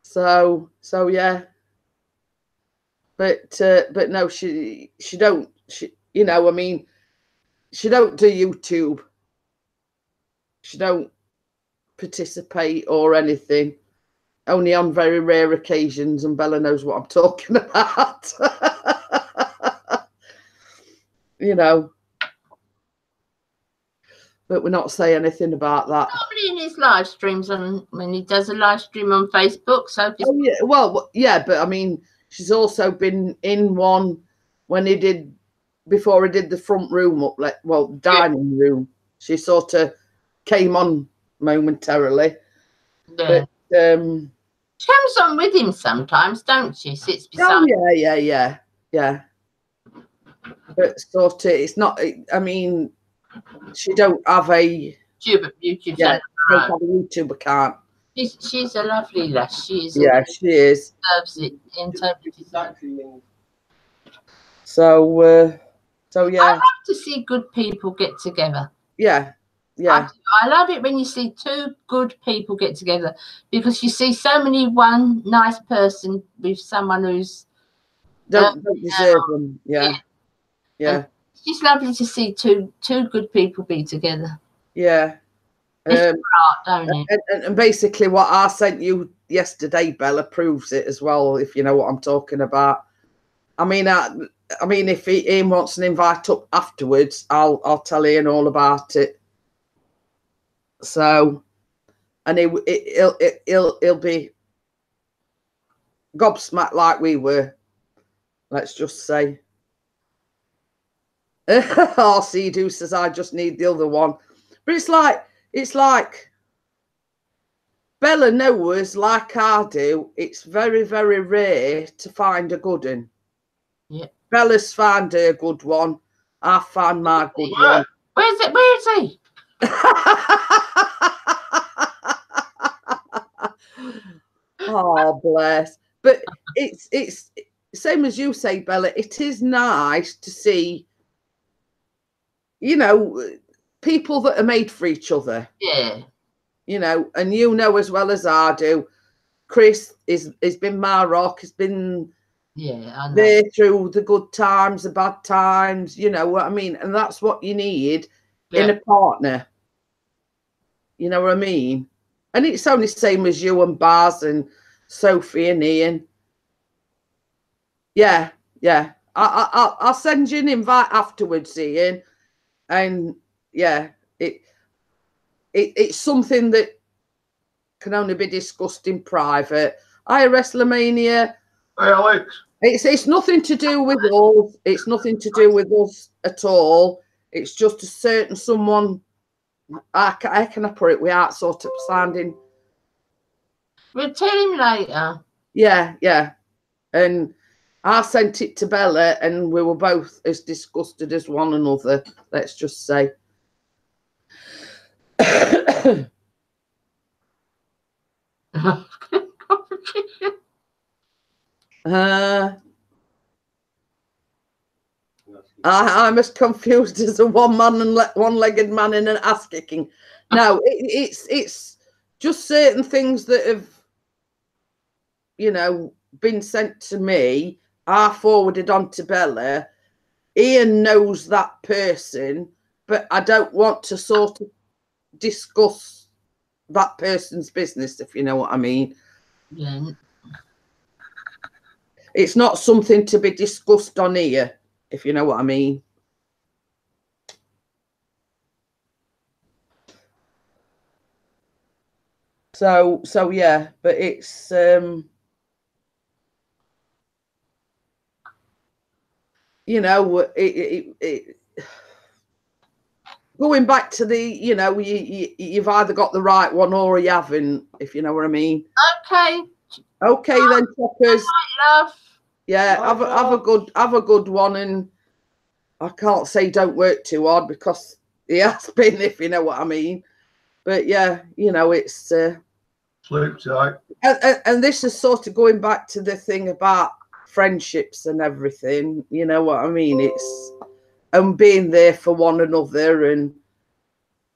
So yeah. But no, she don't, you know, I mean, she don't do YouTube. She don't participate or anything. Only on very rare occasions, and Bella knows what I'm talking about. You know. But we're not saying anything about that. Probably in his live streams when he does a live stream on Facebook. So Oh, yeah, well, yeah, but I mean, she's also been in one when he did, before he did the front room up, like, well, dining room. She sort of came on momentarily. yeah. But, She comes on with him sometimes, don't she? Sits beside. oh, yeah. But sort of, it's not, I mean, she don't have a YouTube yeah, channel. don't have a YouTube account. She's a lovely lass. She is. Yeah, she is. Deserves it. Interpreted. So I yeah, love to see good people get together. yeah. I love it when you see two good people get together, because you see so many one nice person with someone who's Don't deserve them. Yeah. It's just lovely to see two good people be together. Yeah. It's art, don't it? And basically what I sent you yesterday, Bella, proves it as well, if you know what I'm talking about. I mean, if Ian wants an invite up afterwards, I'll tell Ian all about it. So, and he'll be gobsmacked like we were. Let's just say. RC Do says I just need the other one, but it's like Bella knows, like I do. It's very, very rare to find a good one. Yeah. Bella's found her good one. I found my good one. Where is he? Oh, bless. But it's same as you say, Bella. It is nice to see, you know, people that are made for each other. Yeah. You know, and you know as well as I do, Chris has been my rock. Has been I know. there through the good times, the bad times. You know what I mean? And that's what you need in a partner. You know what I mean? And it's only the same as you and Baz and Sophie and Ian. Yeah. I'll send you an invite afterwards, Ian. And yeah, it's something that can only be discussed in private. Hi, WrestleMania. Hey, Alex. It's nothing to do with us. It's nothing to do with us at all. It's just a certain someone. How can I put it without sort of sounding? We'll tell him later. Yeah. And I sent it to Bella, and we were both as disgusted as one another. Let's just say. I'm as confused as a one-legged man in an ass kicking. No, it's just certain things that have, you know, been sent to me. I forwarded on to Bella. Ian knows that person, but I don't want to sort of discuss that person's business, if you know what I mean. Yeah. It's not something to be discussed on here, if you know what I mean. So yeah, but it's you know, it going back to the, you know, you've either got the right one or you haven't, if you know what I mean. Okay then, Choppers. Love. Yeah, have a good one, and I can't say don't work too hard because he has been, if you know what I mean. But yeah, you know, it's sleep tight. And this is sort of going back to the thing about friendships and everything. You know what I mean? It's being there for one another, and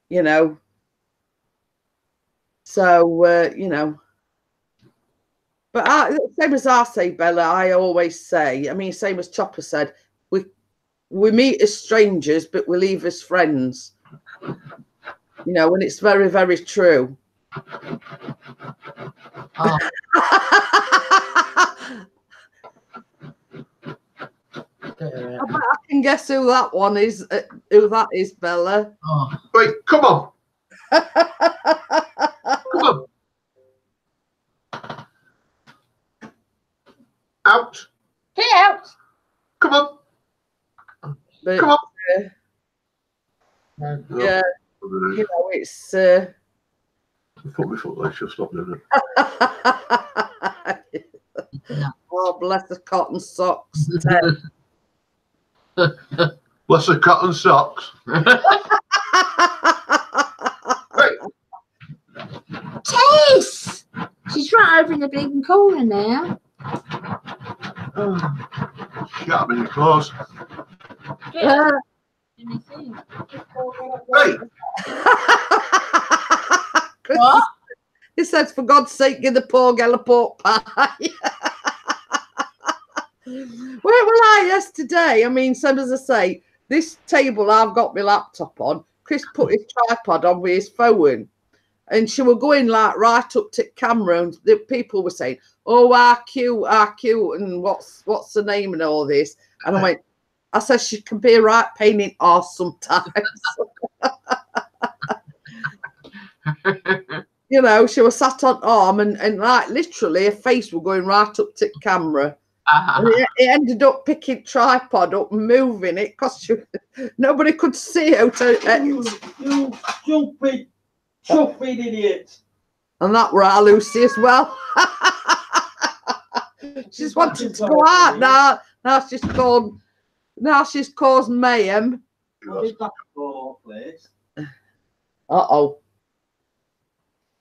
you know. So you know. But same as I say, Bella, I always say, I mean, same as Chopper said, we meet as strangers, but we leave as friends. You know, and it's very, very true. Oh. I can guess who that one is. Who that is, Bella? Oh. Wait, come on. Come on. Out. Get out. Come on. But, come on. Yeah, you know, it's. I thought we thought they should stop doing it. Oh, bless the cotton socks. Bless the cotton socks. Tess! She's right over in the bleeding corner now. Oh. Shut up in your clothes. Yeah. Hey! What? He says, for God's sake, give the poor girl a pork pie. Where were I yesterday? I mean, same as I say, this table I've got my laptop on, Chris put his tripod on with his phone. And she were going like right up to camera, and the people were saying, "Oh, how cute," and what's the name and all this. And I said she can be a right pain in the arse sometimes. You know, she was sat on arm and like literally her face was going right up to camera. And it ended up picking tripod up and moving it because nobody could see how to. You stupid idiot. And that were our Lucy as well. She's wanted to go out now. Now she's caused mayhem. What's that for, please? Uh-oh.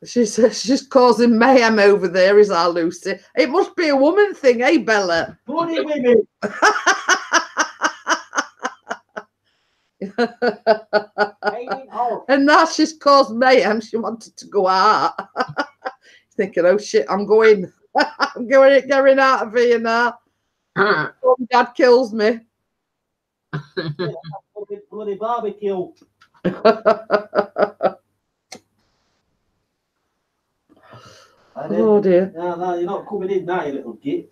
She's causing mayhem over there, is our Lucy. It must be a woman thing, eh, Bella? Bloody women. And now she's caused mayhem. She wanted to go out. Thinking, oh shit, I'm going. I'm going out of here now. Oh, my dad kills me. Bloody barbecue. Oh dear. No, you're not coming in now, you little git.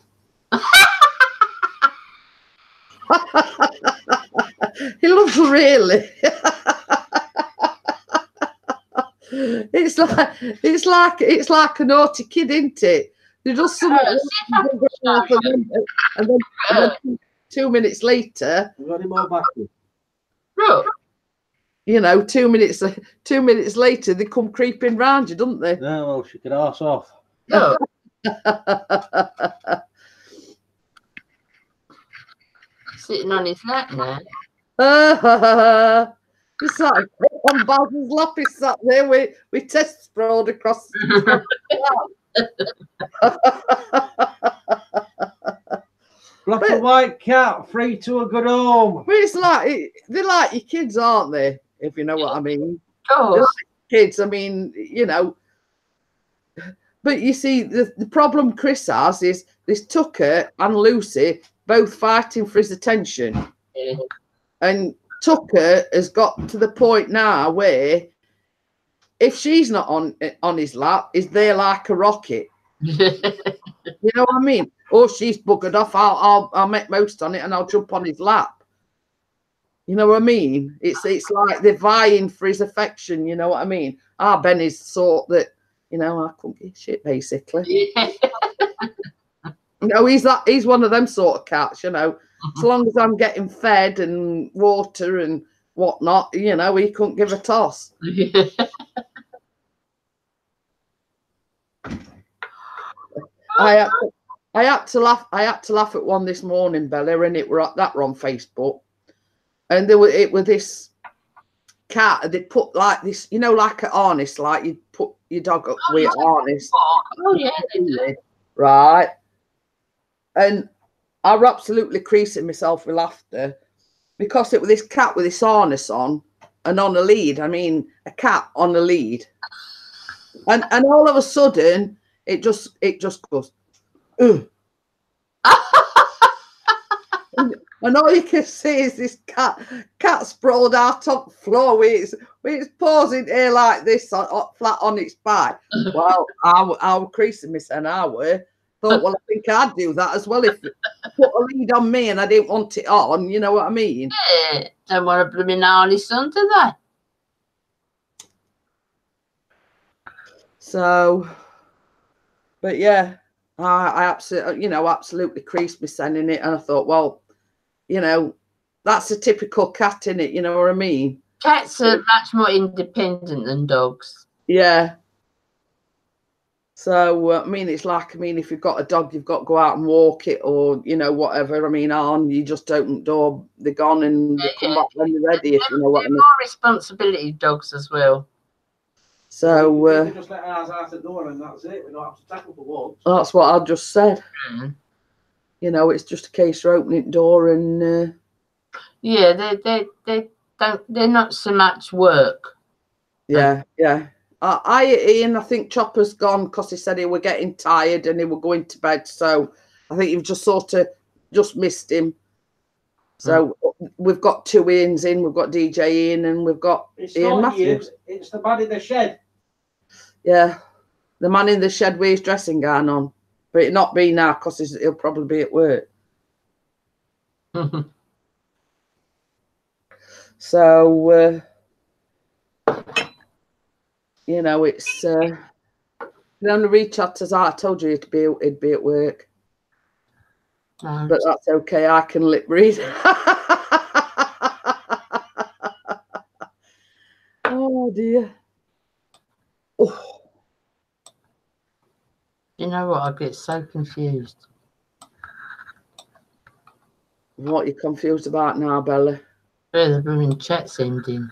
He loves really. It's like a naughty kid, isn't it? They just something, and then 2 minutes later, We've got any more battery? you know, 2 minutes later, they come creeping round you, don't they? No, well, she could arse off. No. Sitting on his lap now. It's like on Basil's lap, he's sat there with test sprawled across. Black and white cat, free to a good home. But it's like they're like your kids, aren't they? If you know what I mean. Oh, They're like kids. I mean, you know. But you see, the problem Chris has is this Tucker and Lucy both fighting for his attention, and Tucker has got to the point now where if she's not on his lap, is there like a rocket? You know what I mean? Or she's buggered off. I'll make most on it and I'll jump on his lap. You know what I mean? It's like they're vying for his affection. You know what I mean? Benny's sort that, you know, I couldn't give a shit basically. yeah. You know, he's one of them sort of cats. You know, so long as I'm getting fed and water and whatnot, you know, he couldn't give a toss. I had to laugh at one this morning, Bella, and it were on Facebook, and it was this cat. They put like this, you know, like a harness, like you put your dog up with a harness. Oh yeah, they do. Right. And I were absolutely creasing myself with laughter because it was this cat with this harness on and on a lead. I mean, a cat on a lead, and all of a sudden it just goes. Ugh. And all you can see is this cat sprawled out on the floor with its paws in air like this, flat on its back. Well, I was creasing myself, and I were. Thought, well, I think I'd do that as well if it put a lead on me and I didn't want it on. You know what I mean? Yeah, don't want to blooming harness on, do they? So, but yeah, I absolutely creased me sending it, and I thought, well, you know, that's a typical cat, innit? You know what I mean? Cats are much more independent than dogs. Yeah. So, I mean, it's like, if you've got a dog, you've got to go out and walk it or, you know, whatever. I mean, you just open the door, they're gone and they come back when they're ready, if you know what I mean. More responsibility, dogs as well. So, we just let ours out the door and that's it. We don't have to tackle for once. that's what I just said. Mm-hmm. You know, it's just a case of opening the door and... Yeah, they're not so much work. Yeah, yeah. Ian, I think Chopper's gone because he said he were getting tired and he were going to bed. So I think you've just sort of just missed him. So we've got two Ians in. We've got DJ Ian and we've got It's Ian not you. Matthews. It's the man in the shed. Yeah, the man in the shed with his dressing gown on, but it not be now because he'll probably be at work. So, you know, it's the only reach out as I told you it'd be at work. But that's okay. I can lip read. Oh dear. Oh. You know what? I get so confused. What are you confused about now, Bella? Where the blooming chat's ending.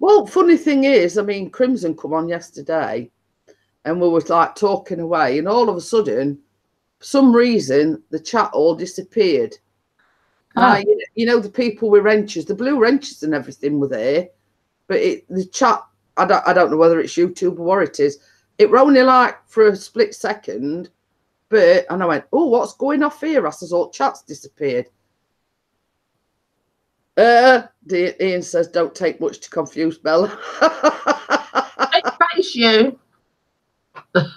Well, funny thing is, I mean, Crimson come on yesterday and we was like talking away, and all of a sudden, for some reason, the chat all disappeared. Now, you know, the people with wrenches, the blue wrenches and everything were there, but the chat, I don't know whether it's YouTube or what it is. It were only like for a split second, and I went, oh, what's going off here? I says, all chat's disappeared. Ian says, don't take much to confuse Bella. It face you. Yeah,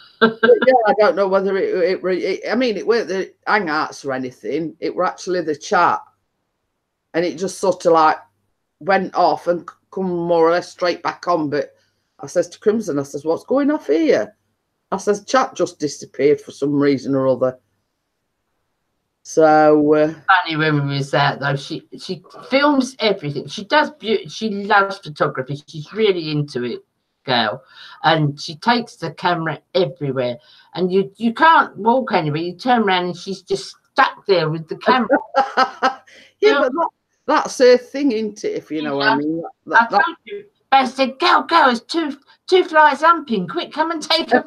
I don't know whether I mean, it weren't the hangouts or anything. It were actually the chat. And it just sort of like went off and come more or less straight back on. But I says to Crimson, I says, what's going off here? I says, chat just disappeared for some reason or other. So Funny when we was out though. She films everything. She does beauty. She loves photography. She's really into it, girl. And she takes the camera everywhere. And you can't walk anywhere. You turn around and she's just stuck there with the camera. Yeah, but that's her thing, isn't it? If you know what I mean. I told you. I said, go, it's two flies humping. Quick, come and take a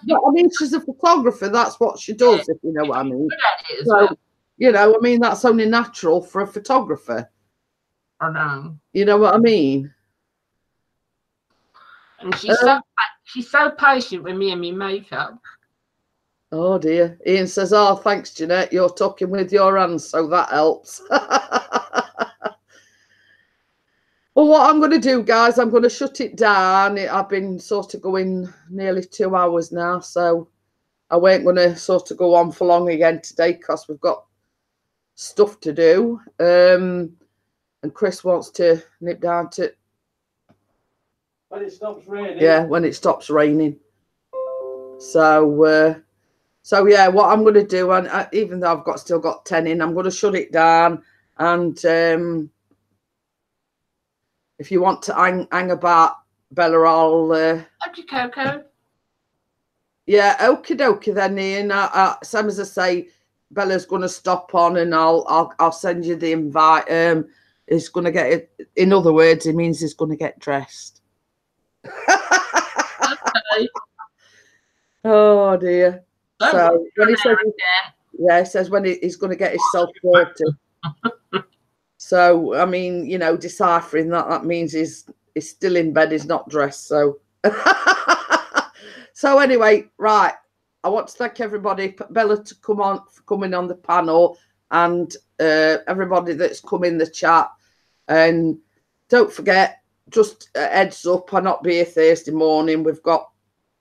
Yeah, I mean, she's a photographer. That's what she does, if you know what I mean. So, you know, I mean, that's only natural for a photographer. I know. You know what I mean? And she's so patient with me and my makeup. Oh dear. Ian says, oh, thanks, Jeanette. You're talking with your hands, so that helps. Well, what I'm going to do, guys, I'm going to shut it down. I've been sort of going nearly 2 hours now, so I ain't going to sort of go on for long again today because we've got stuff to do. And Chris wants to nip down to... When it stops raining. Yeah, when it stops raining. So yeah, what I'm going to do, and even though I've still got 10 in, I'm going to shut it down. And if you want to hang about, Bella, I'll... Okay, Coco. Yeah, okie dokie then, Ian. Same as I say, Bella's going to stop on and I'll send you the invite. He's going to get it. In other words, it means he's going to get dressed. Okay. Oh, dear. So when he says, he says when he's going to get himself dirty. So, I mean, you know, deciphering that means he's still in bed, he's not dressed. So, so anyway, right. I want to thank everybody, Bella, to coming on the panel, and everybody that's come in the chat. And don't forget, just a heads up, I'll not be here Thursday morning. We've got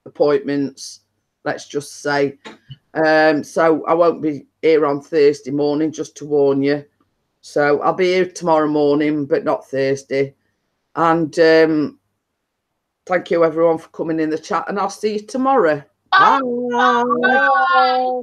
appointments, let's just say. So I won't be here on Thursday morning, just to warn you. So I'll be here tomorrow morning, but not Thursday. And thank you, everyone, for coming in the chat. And I'll see you tomorrow. Bye. Bye.